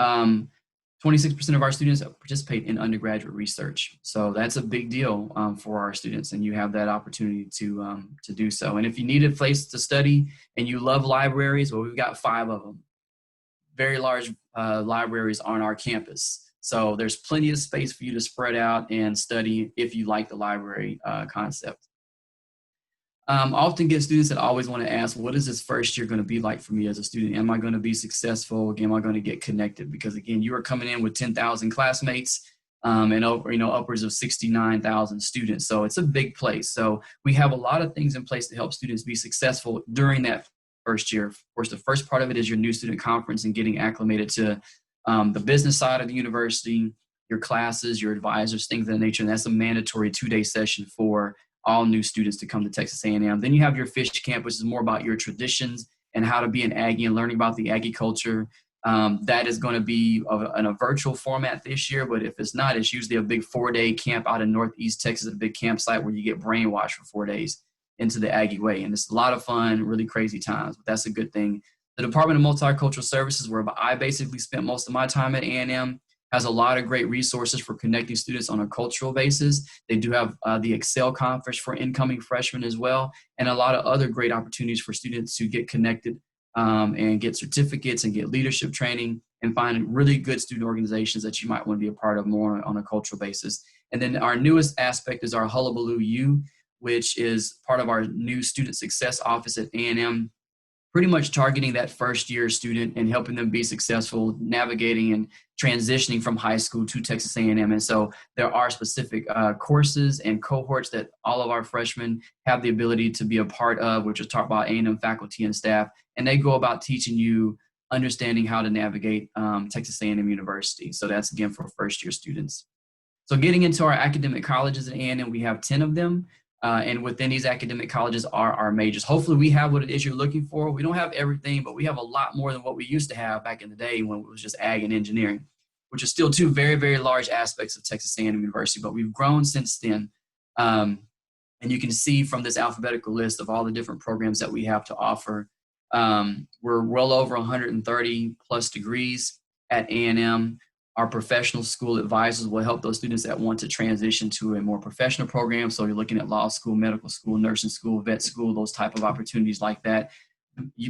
26% of our students participate in undergraduate research. So that's a big deal for our students, and you have that opportunity to do so. And if you need a place to study and you love libraries, well, we've got 5 of them. Very large libraries on our campus. So there's plenty of space for you to spread out and study if you like the library concept. Often get students that always want to ask, what is this first year going to be like for me as a student? Am I going to be successful? Am I going to get connected? Because again, you are coming in with 10,000 classmates and upwards of 69,000 students. So it's a big place. So we have a lot of things in place to help students be successful during that first year. Of course, the first part of it is your new student conference and getting acclimated to the business side of the university, your classes, your advisors, things of that nature. And that's a mandatory 2-day session for all new students to come to Texas A&M. Then you have your Fish Camp, which is more about your traditions and how to be an Aggie and learning about the Aggie culture. That is going to be in a virtual format this year, but if it's not, it's usually a big 4-day camp out in Northeast Texas, a big campsite where you get brainwashed for 4 days into the Aggie way. And it's a lot of fun, really crazy times, but that's a good thing. The Department of Multicultural Services, where I basically spent most of my time at A&M, has a lot of great resources for connecting students on a cultural basis. They do have the Excel conference for incoming freshmen as well, and a lot of other great opportunities for students to get connected and get certificates and get leadership training and find really good student organizations that you might want to be a part of more on a cultural basis. And then our newest aspect is our Hullabaloo U, which is part of our new student success office at A&M, pretty much targeting that first year student and helping them be successful navigating and transitioning from high school to Texas A&M. And so there are specific courses and cohorts that all of our freshmen have the ability to be a part of, which is taught by A&M faculty and staff. And they go about teaching you understanding how to navigate Texas A&M University. So that's again for first year students. So getting into our academic colleges at A&M, we have 10 of them. And within these academic colleges are our majors. Hopefully we have what it is you're looking for. We don't have everything, but we have a lot more than what we used to have back in the day when it was just ag and engineering, which are still two very, very large aspects of Texas A&M University, but we've grown since then. And you can see from this alphabetical list of all the different programs that we have to offer. We're well over 130 plus degrees at A&M. Our professional school advisors will help those students that want to transition to a more professional program. So you're looking at law school, medical school, nursing school, vet school, those type of opportunities like that,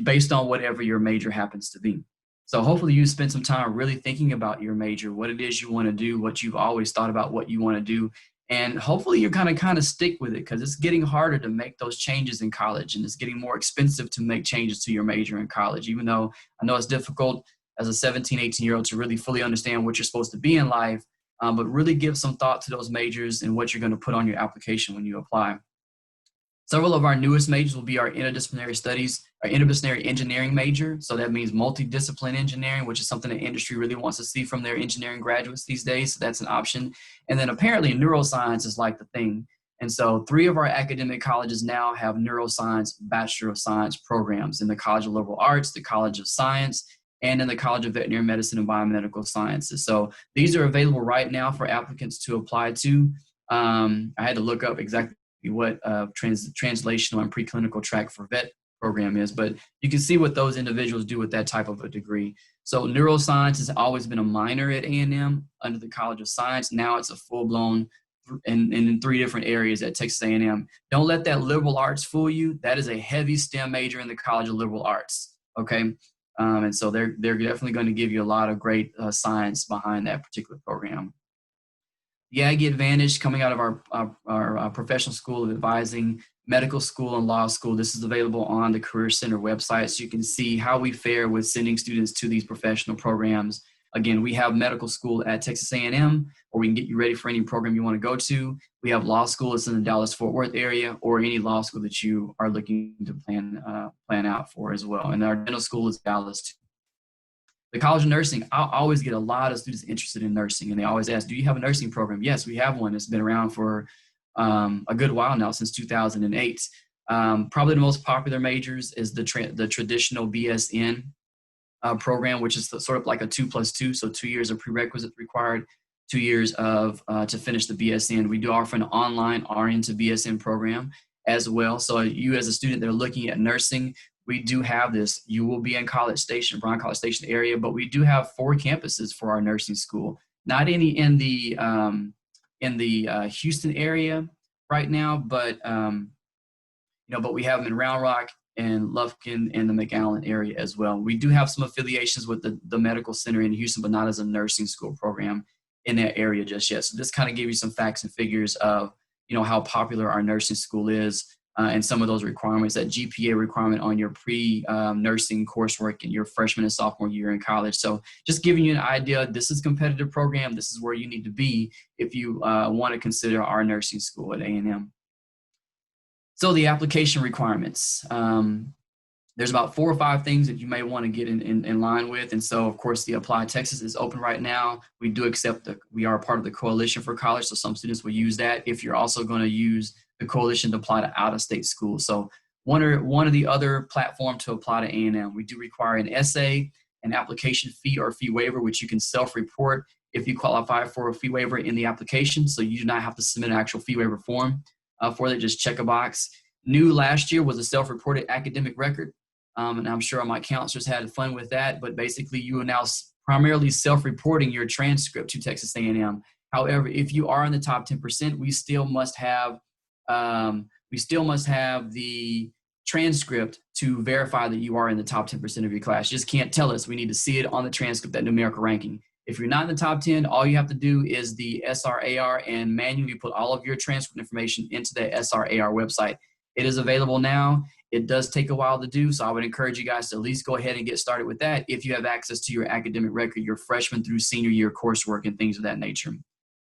based on whatever your major happens to be. So hopefully you spend some time really thinking about your major, what it is you want to do, what you've always thought about what you want to do. And hopefully you're kind of stick with it, because it's getting harder to make those changes in college, and it's getting more expensive to make changes to your major in college, even though I know it's difficult as a 17, 18-year-old to really fully understand what you're supposed to be in life, but really give some thought to those majors and what you're going to put on your application when you apply. Several of our newest majors will be our interdisciplinary studies, our interdisciplinary engineering major. So that means multidiscipline engineering, which is something the industry really wants to see from their engineering graduates these days. So that's an option. And then apparently neuroscience is like the thing. And so 3 of our academic colleges now have neuroscience, Bachelor of Science programs in the College of Liberal Arts, the College of Science, and in the College of Veterinary Medicine and Biomedical Sciences. So these are available right now for applicants to apply to. I had to look up exactly what translational and preclinical track for vet program is, but you can see what those individuals do with that type of a degree. So neuroscience has always been a minor at A&M under the College of Science. Now it's a full-blown and in 3 different areas at Texas A&M. Don't let that liberal arts fool you. That is a heavy STEM major in the College of Liberal Arts, okay? And so they're definitely going to give you a lot of great science behind that particular program. The Aggie Advantage coming out of our professional school of advising, medical school and law school. This is available on the Career Center website, so you can see how we fare with sending students to these professional programs. Again, we have medical school at Texas A&M, where we can get you ready for any program you want to go to. We have law school that's in the Dallas-Fort Worth area, or any law school that you are looking to plan out for as well. And our dental school is Dallas too. The College of Nursing, I always get a lot of students interested in nursing, and they always ask, do you have a nursing program? Yes, we have one. It's been around for a good while now, since 2008. Probably the most popular majors is the traditional BSN program, which is sort of like a 2+2, so 2 years of prerequisite required, 2 years of to finish the BSN. We do offer an online RN to BSN program as well. So you as a student that are looking at nursing, we do have this. You will be in College Station, Bryan College Station area, but we do have 4 campuses for our nursing school. Not any in the Houston area right now, but but we have them in Round Rock and Lufkin and the McAllen area as well. We do have some affiliations with the medical center in Houston, but not as a nursing school program in that area just yet. So this kind of gives you some facts and figures of how popular our nursing school is. And some of those requirements, that GPA requirement on your pre-nursing coursework in your freshman and sophomore year in college. So just giving you an idea, this is a competitive program. This is where you need to be if you want to consider our nursing school at A&M. So the application requirements. There's about 4 or 5 things that you may want to get in line with. And so, of course, the Apply Texas is open right now. We do accept we are part of the Coalition for College, so some students will use that if you're also going to use the Coalition to apply to out-of-state schools. So one of the other platform to apply to A&M. We do require an essay, an application fee or fee waiver, which you can self-report if you qualify for a fee waiver in the application. So you do not have to submit an actual fee waiver form for that, just check a box. New last year was a self-reported academic record. And I'm sure my counselors had fun with that, but basically you are now primarily self-reporting your transcript to Texas A&M. However, if you are in the top 10%, we still must have the transcript to verify that you are in the top 10% of your class. You just can't tell us. We need to see it on the transcript, that numerical ranking. If you're not in the top 10, all you have to do is the SRAR and manually put all of your transcript information into the SRAR website. It is available now. It does take a while to do, so I would encourage you guys to at least go ahead and get started with that if you have access to your academic record, your freshman through senior year coursework and things of that nature.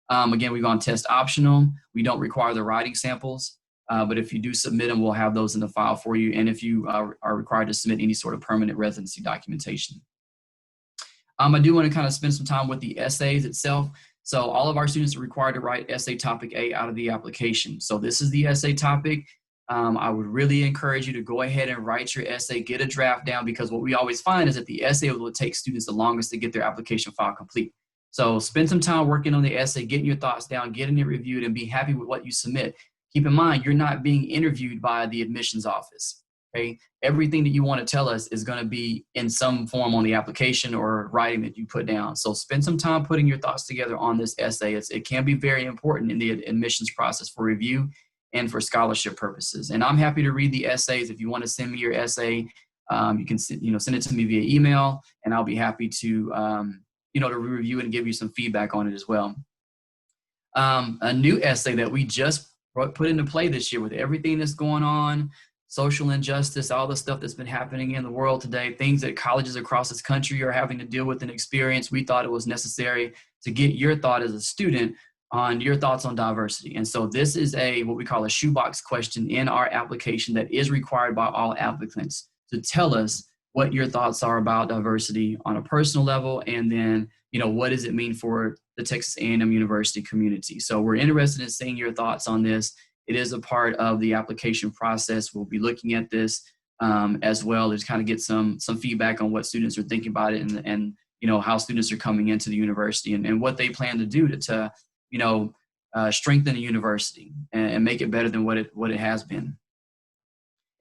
Again, we've gone test optional. We don't require the writing samples, but if you do submit them, we'll have those in the file for you, and if you are required to submit any sort of permanent residency documentation. I do want to kind of spend some time with the essays itself. So all of our students are required to write essay topic A out of the application. So this is the essay topic. I would really encourage you to go ahead and write your essay, get a draft down, because what we always find is that the essay will take students the longest to get their application file complete. So spend some time working on the essay, getting your thoughts down, getting it reviewed, and be happy with what you submit. Keep in mind, you're not being interviewed by the admissions office. Okay, everything that you want to tell us is going to be in some form on the application or writing that you put down. So spend some time putting your thoughts together on this essay. It can be very important in the admissions process for review and for scholarship purposes. And I'm happy to read the essays. If you want to send me your essay, you can send it to me via email, and I'll be happy to to review it and give you some feedback on it as well. A new essay that we just put into play this year with everything that's going on, social injustice, all the stuff that's been happening in the world today, things that colleges across this country are having to deal with and experience. We thought it was necessary to get your thought as a student on your thoughts on diversity. And so this is what we call a shoebox question in our application that is required by all applicants to tell us what your thoughts are about diversity on a personal level, and then, what does it mean for the Texas A&M University community. So we're interested in seeing your thoughts on this. It is a part of the application process. We'll be looking at this as well to kind of get some feedback on what students are thinking about it, and how students are coming into the university, and what they plan to do to strengthen the university and make it better than what it has been.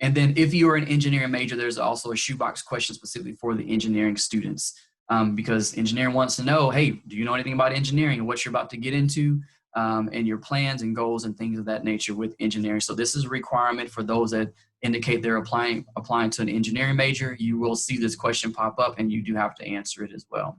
And then if you are an engineering major, there's also a shoebox question specifically for the engineering students, because engineering wants to know, hey, do you know anything about engineering and what you're about to get into, and your plans and goals and things of that nature with engineering. So this is a requirement for those that indicate they're applying to an engineering major. You will see this question pop up, and you do have to answer it as well.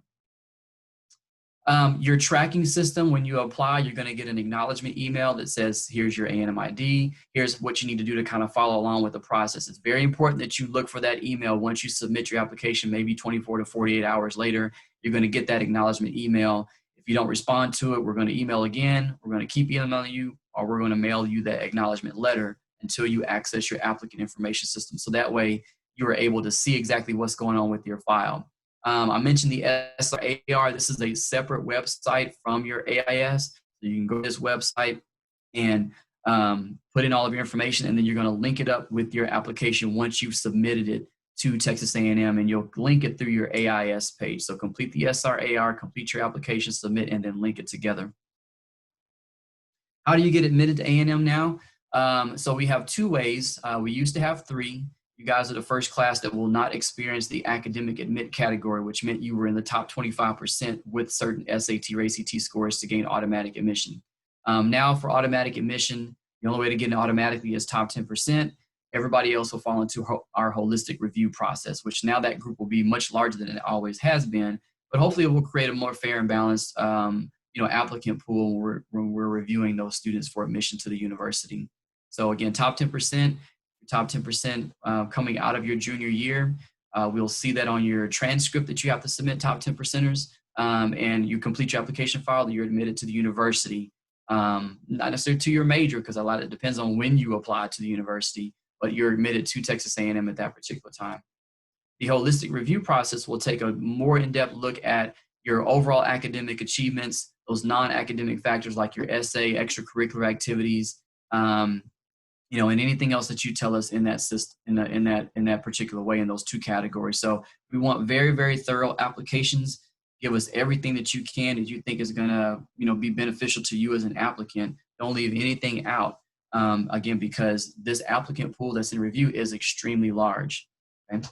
Your tracking system, when you apply, you're going to get an acknowledgement email that says, here's your A&M ID, here's what you need to do to kind of follow along with the process. It's very important that you look for that email once you submit your application, maybe 24 to 48 hours later. You're going to get that acknowledgement email. If you don't respond to it, we're going to email again, we're going to keep emailing you, or we're going to mail you that acknowledgement letter until you access your applicant information system. So that way you are able to see exactly what's going on with your file. I mentioned the SRAR. This is a separate website from your AIS. So you can go to this website and put in all of your information, and then you're going to link it up with your application once you've submitted it to Texas A&M, and you'll link it through your AIS page. So complete the SRAR, complete your application, submit, and then link it together. How do you get admitted to A&M now? So we have two ways. We used to have three. You guys are the first class that will not experience the academic admit category, which meant you were in the top 25% with certain SAT or ACT scores to gain automatic admission. Now for automatic admission, the only way to get in automatically is top 10%. Everybody else will fall into our holistic review process, which now that group will be much larger than it always has been, but hopefully it will create a more fair and balanced applicant pool when we're reviewing those students for admission to the university. So again, top 10%. Top 10% coming out of your junior year. We'll see that on your transcript that you have to submit, top 10 percenters, and you complete your application file, you're admitted to the university. Not necessarily to your major, because a lot of it depends on when you apply to the university, but you're admitted to Texas A&M at that particular time. The holistic review process will take a more in-depth look at your overall academic achievements, those non-academic factors like your essay, extracurricular activities, and anything else that you tell us in that system, in that particular way, in those two categories. So we want very, very thorough applications. Give us everything that you can that you think is going to, be beneficial to you as an applicant. Don't leave anything out. Again, because this applicant pool that's in review is extremely large. Okay?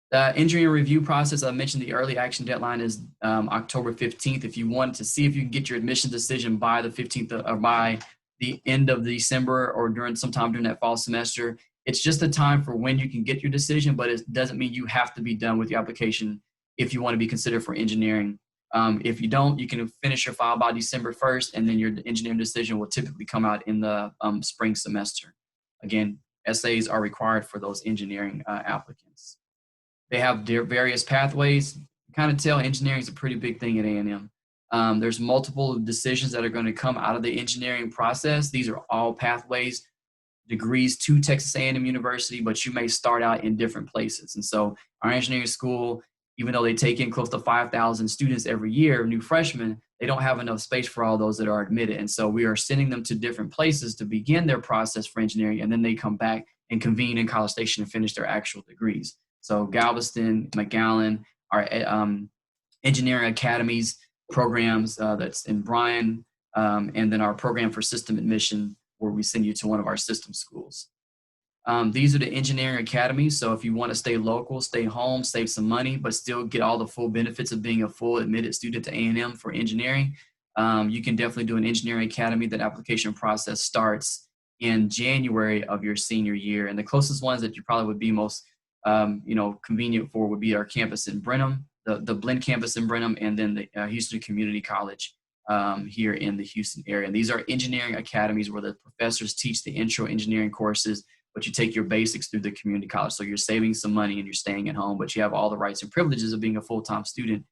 The engineering review process, I mentioned the early action deadline is October 15th. If you want to see if you can get your admission decision by the 15th or by the end of December or sometime during that fall semester, It's just a time for when you can get your decision, but it doesn't mean you have to be done with your application if you want to be considered for engineering. If you don't, you can finish your file by December 1st, and then your engineering decision will typically come out in the spring semester. Again, essays are required for those engineering applicants. They have various pathways. You kind of tell engineering is a pretty big thing at A&M. There's multiple decisions that are going to come out of the engineering process. These are all pathways, degrees to Texas A&M University, but you may start out in different places. And so our engineering school, even though they take in close to 5,000 students every year, new freshmen, they don't have enough space for all those that are admitted. And so we are sending them to different places to begin their process for engineering, and then they come back and convene in College Station and finish their actual degrees. So Galveston, McAllen, our engineering academies programs that's in Bryan, and then our program for system admission, where we send you to one of our system schools. These are the engineering academies. So if you want to stay local, stay home, save some money, but still get all the full benefits of being a full admitted student to A&M for engineering, you can definitely do an engineering academy. That application process starts in January of your senior year. And the closest ones that you probably would be most convenient for would be our campus in Brenham, the Blinn campus in Brenham, and then the Houston Community College here in the Houston area. And these are engineering academies where the professors teach the intro engineering courses, but you take your basics through the community college. So you're saving some money and you're staying at home, but you have all the rights and privileges of being a full-time student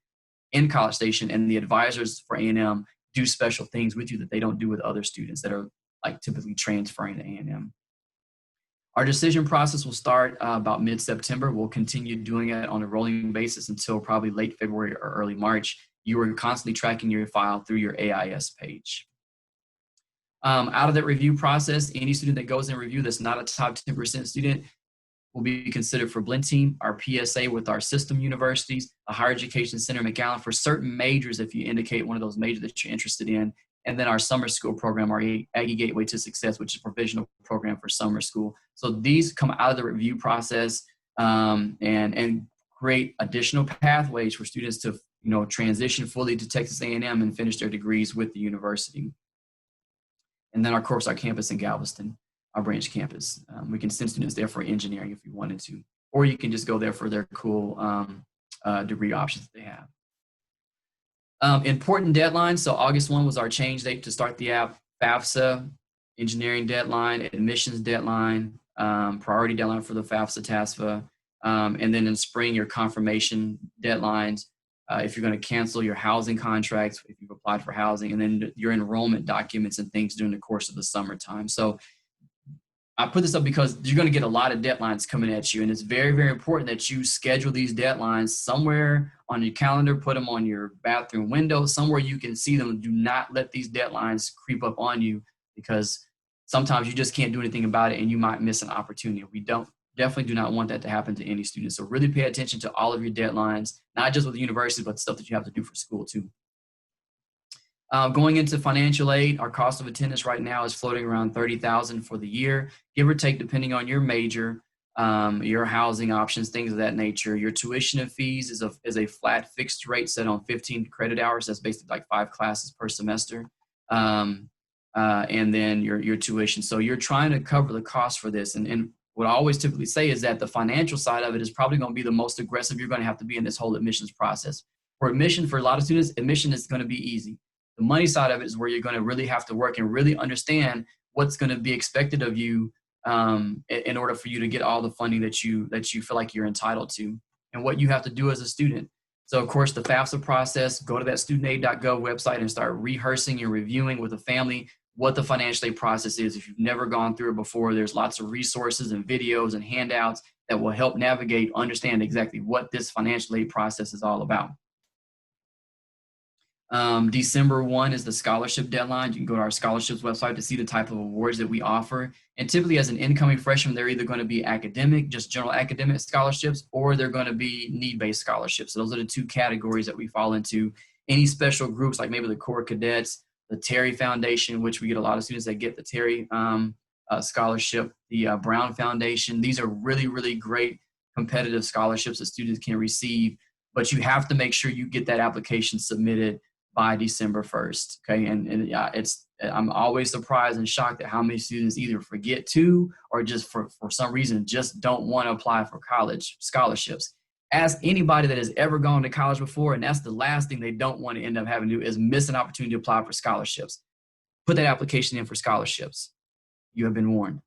in College Station. And the advisors for A&M do special things with you that they don't do with other students that are like typically transferring to A&M. Our decision process will start about mid-September. We'll continue doing it on a rolling basis until probably late February or early March. You are constantly tracking your file through your AIS page. Out of that review process, any student that goes in review that's not a top 10% student will be considered for Blinn Team, our PSA with our system universities, a higher education center in McAllen for certain majors if you indicate one of those majors that you're interested in, and then our summer school program, our Aggie Gateway to Success, which is a provisional program for summer school. So these come out of the review process and create additional pathways for students to transition fully to Texas A&M and finish their degrees with the university. And then, of course, our campus in Galveston, our branch campus. We can send students there for engineering if you wanted to, or you can just go there for their cool degree options that they have. Important deadlines. So August 1 was our change date to start the app. FAFSA, engineering deadline, admissions deadline, priority deadline for the FAFSA, TASFA. And then in spring, your confirmation deadlines. If you're going to cancel your housing contracts, if you've applied for housing, and then your enrollment documents and things during the course of the summertime. So I put this up because you're going to get a lot of deadlines coming at you, and it's very, very important that you schedule these deadlines somewhere on your calendar, put them on your bathroom window, somewhere you can see them. Do not let these deadlines creep up on you, because sometimes you just can't do anything about it and you might miss an opportunity. We definitely do not want that to happen to any student. So really pay attention to all of your deadlines, not just with the university, but stuff that you have to do for school too. Going into financial aid, our cost of attendance right now is floating around $30,000 for the year, give or take, depending on your major, your housing options, things of that nature. Your tuition and fees is a flat fixed rate set on 15 credit hours. That's basically like 5 classes per semester. And then your tuition. So you're trying to cover the cost for this. And what I always typically say is that the financial side of it is probably going to be the most aggressive you're going to have to be in this whole admissions process. For admission, for a lot of students, admission is going to be easy. The money side of it is where you're going to really have to work and really understand what's going to be expected of you in order for you to get all the funding that you feel like you're entitled to, and what you have to do as a student. So, of course, the FAFSA process, go to that studentaid.gov website and start rehearsing and reviewing with the family what the financial aid process is. If you've never gone through it before, there's lots of resources and videos and handouts that will help navigate, understand exactly what this financial aid process is all about. December 1 is the scholarship deadline. You can go to our scholarships website to see the type of awards that we offer. And typically as an incoming freshman, they're either going to be academic, just general academic scholarships, or they're going to be need-based scholarships. So those are the 2 categories that we fall into. Any special groups, like maybe the Corps Cadets, the Terry Foundation, which we get a lot of students that get the Terry scholarship, the Brown Foundation. These are really, really great competitive scholarships that students can receive, but you have to make sure you get that application submitted by December 1st, okay? And it's I'm always surprised and shocked at how many students either forget to, or just for some reason just don't want to apply for college scholarships. Ask anybody that has ever gone to college before, and that's the last thing they don't want to end up having to do is miss an opportunity to apply for scholarships. Put that application in for scholarships. You have been warned.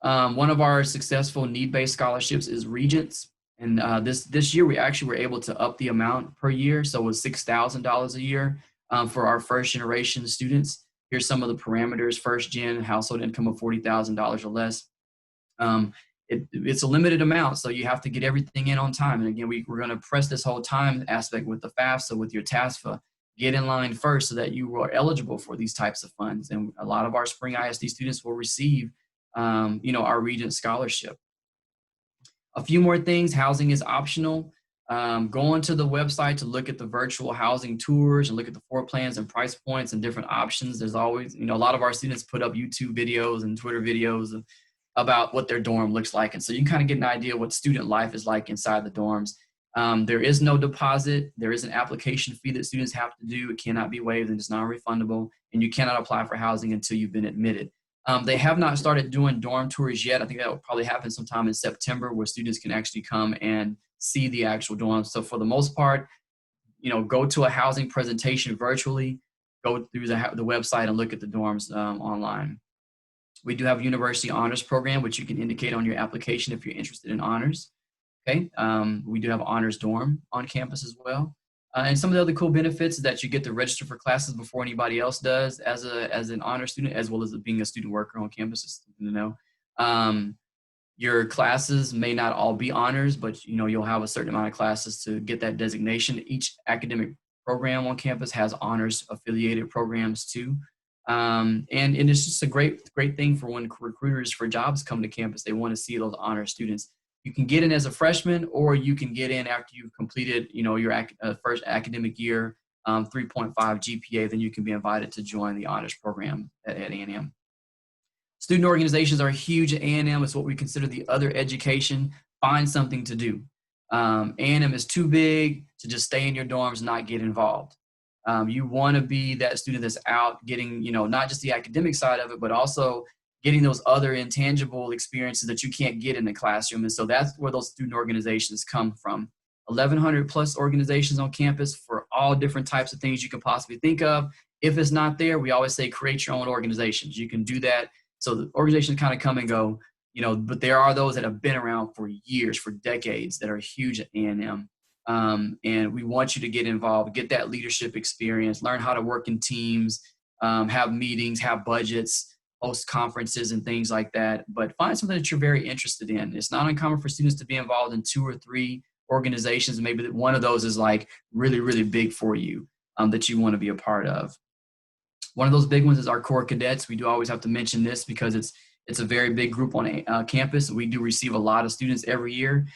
One of our successful need-based scholarships is Regents. And this year, we actually were able to up the amount per year. So it was $6,000 a year for our first generation students. Here's some of the parameters: first gen, household income of $40,000 or less. It's a limited amount, so you have to get everything in on time. And again, we're going to press this whole time aspect with the FAFSA, with your TASFA. Get in line first so that you are eligible for these types of funds. And a lot of our Spring ISD students will receive, our Regent scholarship. A few more things: housing is optional. Go onto the website to look at the virtual housing tours and look at the floor plans and price points and different options. There's always, a lot of our students put up YouTube videos and Twitter videos about what their dorm looks like. And so you can kind of get an idea what student life is like inside the dorms. There is no deposit. There is an application fee that students have to do. It cannot be waived and it's non-refundable. And you cannot apply for housing until you've been admitted. They have not started doing dorm tours yet. I think that will probably happen sometime in September, where students can actually come and see the actual dorms. So for the most part, go to a housing presentation virtually, go through the website and look at the dorms online. We do have a university honors program, which you can indicate on your application if you're interested in honors. Okay. We do have honors dorm on campus as well. And some of the other cool benefits is that you get to register for classes before anybody else does as an honor student, as well as being a student worker on campus. Is something to know. Your classes may not all be honors, but you'll have a certain amount of classes to get that designation. Each academic program on campus has honors affiliated programs too. And it's just a great thing for when recruiters for jobs come to campus. They want to see those honor students. You can get in as a freshman, or you can get in after you've completed, your first academic year, 3.5 GPA. Then you can be invited to join the honors program at A&M. Student organizations are huge at A&M. It's what we consider the other education. Find something to do. A&M is too big to just stay in your dorms and not get involved. You want to be that student that's out getting, not just the academic side of it, but also getting those other intangible experiences that you can't get in the classroom. And so that's where those student organizations come from. 1,100 plus organizations on campus for all different types of things you can possibly think of. If it's not there, we always say create your own organizations. You can do that. So the organizations kind of come and go, but there are those that have been around for years, for decades, that are huge at A&M. And we want you to get involved, get that leadership experience, learn how to work in teams, have meetings, have budgets, host conferences and things like that. But find something that you're very interested in. It's not uncommon for students to be involved in 2 or 3 organizations. Maybe that one of those is like really, really big for you, that you want to be a part of. One of those big ones is our core cadets. We do always have to mention this because it's a very big group on campus. We do receive a lot of students every year.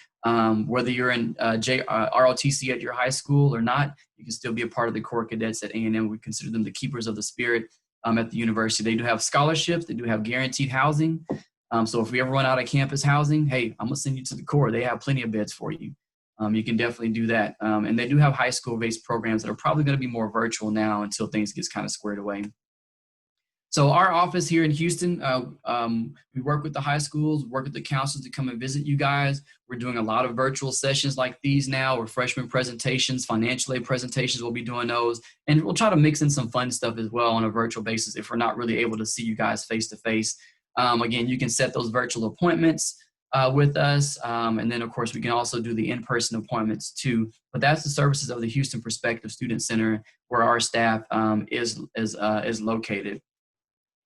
Whether you're in ROTC at your high school or not, you can still be a part of the core cadets at A&M. We consider them the keepers of the spirit at the university. They do have scholarships. They do have guaranteed housing. So if we ever run out of campus housing, hey, I'm going to send you to the core. They have plenty of beds for you. You can definitely do that. And they do have high school-based programs that are probably going to be more virtual now until things get kind of squared away. So our office here in Houston, we work with the high schools, work with the counselors to come and visit you guys. We're doing a lot of virtual sessions like these now, or freshman presentations, financial aid presentations. We'll be doing those. And we'll try to mix in some fun stuff as well on a virtual basis if we're not really able to see you guys face to face. Again, you can set those virtual appointments with us. And then, of course, we can also do the in-person appointments too. But that's the services of the Houston Perspective Student Center, where our staff is located.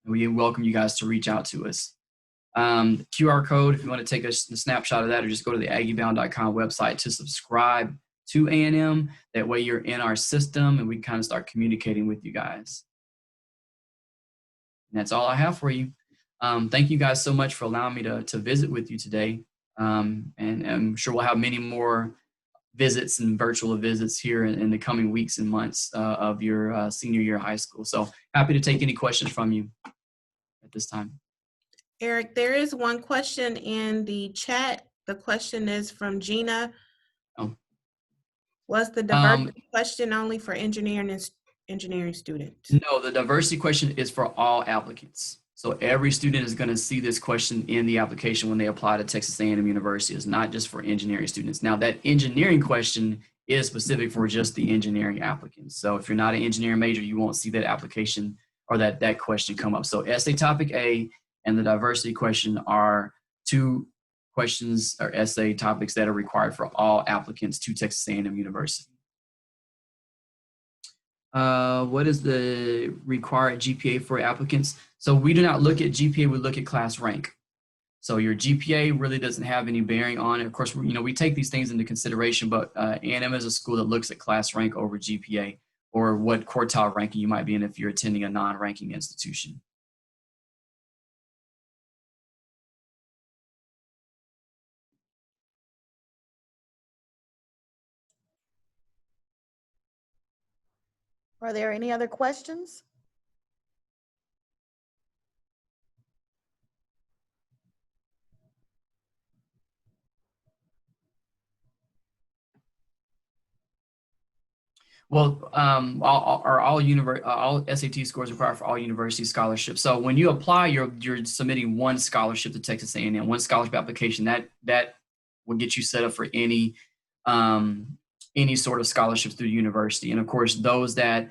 We welcome you guys to reach out to us. QR code, if you want to take a snapshot of that, or just go to the aggiebound.com website to subscribe to A&M. That way you're in our system and we kind of start communicating with you guys. And that's all I have for you. Thank you guys so much for allowing me to visit with you today. And I'm sure we'll have many more visits and virtual visits here in the coming weeks and months of your senior year of high school. So happy to take any questions from you at this time. Eric, there is one question in the chat. The question is from Gina. Oh. Was the diversity question only for engineering engineering students? No, the diversity question is for all applicants. So every student is going to see this question in the application when they apply to Texas A&M University. It's not just for engineering students. Now that engineering question is specific for just the engineering applicants. So if you're not an engineering major, you won't see that application or that question come up. So essay topic A and the diversity question are two questions or essay topics that are required for all applicants to Texas A&M University. What is the required GPA for applicants? So we do not look at GPA, we look at class rank. So your GPA really doesn't have any bearing on it. Of course, we take these things into consideration, but A&M is a school that looks at class rank over GPA, or what quartile ranking you might be in if you're attending a non-ranking institution. Are there any other questions? Well, all SAT scores required for all university scholarships. So when you apply, you're submitting one scholarship to Texas A&M, one scholarship application. That will get you set up for any sort of scholarships through the university. And of course, those that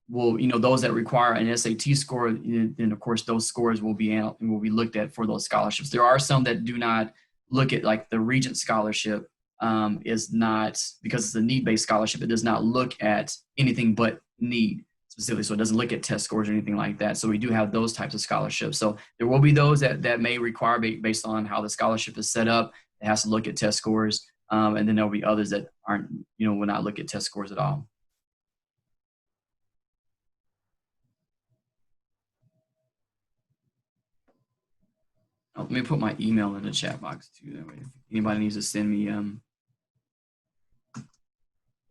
require an SAT score, then of course those scores will be looked at for those scholarships. There are some that do not look at, like the Regent Scholarship. Is not, because it's a need-based scholarship, it does not look at anything but need specifically. So it doesn't look at test scores or anything like that. So we do have those types of scholarships. So there will be those that may require, based on how the scholarship is set up, it has to look at test scores. And then there'll be others that aren't, will not look at test scores at all. Oh, let me put my email in the chat box too. That way, if anybody needs to send me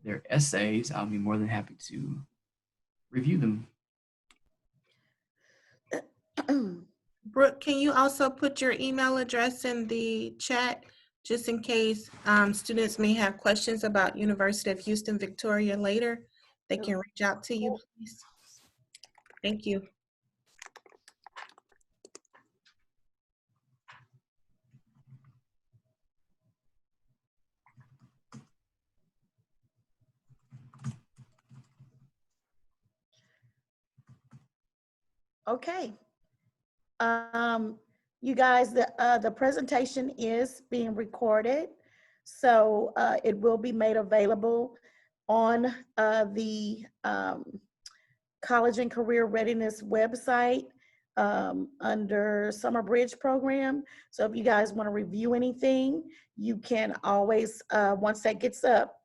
their essays, I'll be more than happy to review them. Brooke, can you also put your email address in the chat, just in case students may have questions about University of Houston Victoria later? They can reach out to you, please. Thank you. Okay. You guys, the presentation is being recorded, so it will be made available on the College and Career Readiness website under Summer Bridge program. So if you guys want to review anything, you can always, once that gets up,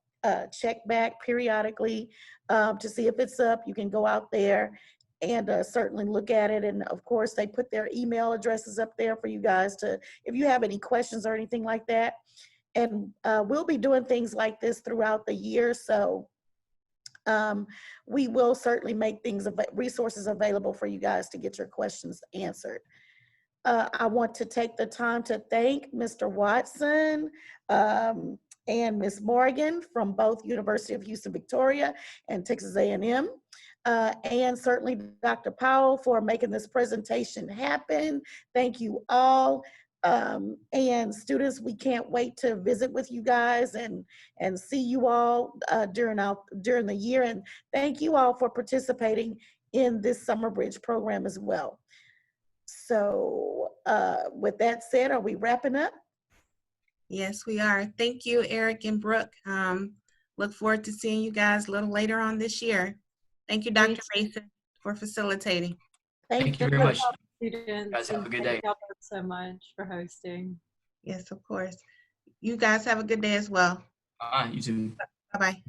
check back periodically to see if it's up. You can go out there and certainly look at it. And of course, they put their email addresses up there for you guys to, if you have any questions or anything like that. And we'll be doing things like this throughout the year. So we will certainly make resources available for you guys to get your questions answered. I want to take the time to thank Mr. Watson and Ms. Morgan from both University of Houston Victoria and Texas A&M. And certainly Dr. Powell for making this presentation happen. Thank you all. And students, we can't wait to visit with you guys and see you all during the year. And thank you all for participating in this Summer Bridge program as well. So with that said, are we wrapping up? Yes, we are. Thank you, Eric and Brooke. Look forward to seeing you guys a little later on this year. Thank you, Dr. Mason, for facilitating. Thank you very much. Students, Guys, have a good day. Thank y'all so much for hosting. Yes, of course. You guys have a good day as well. You too. Bye-bye.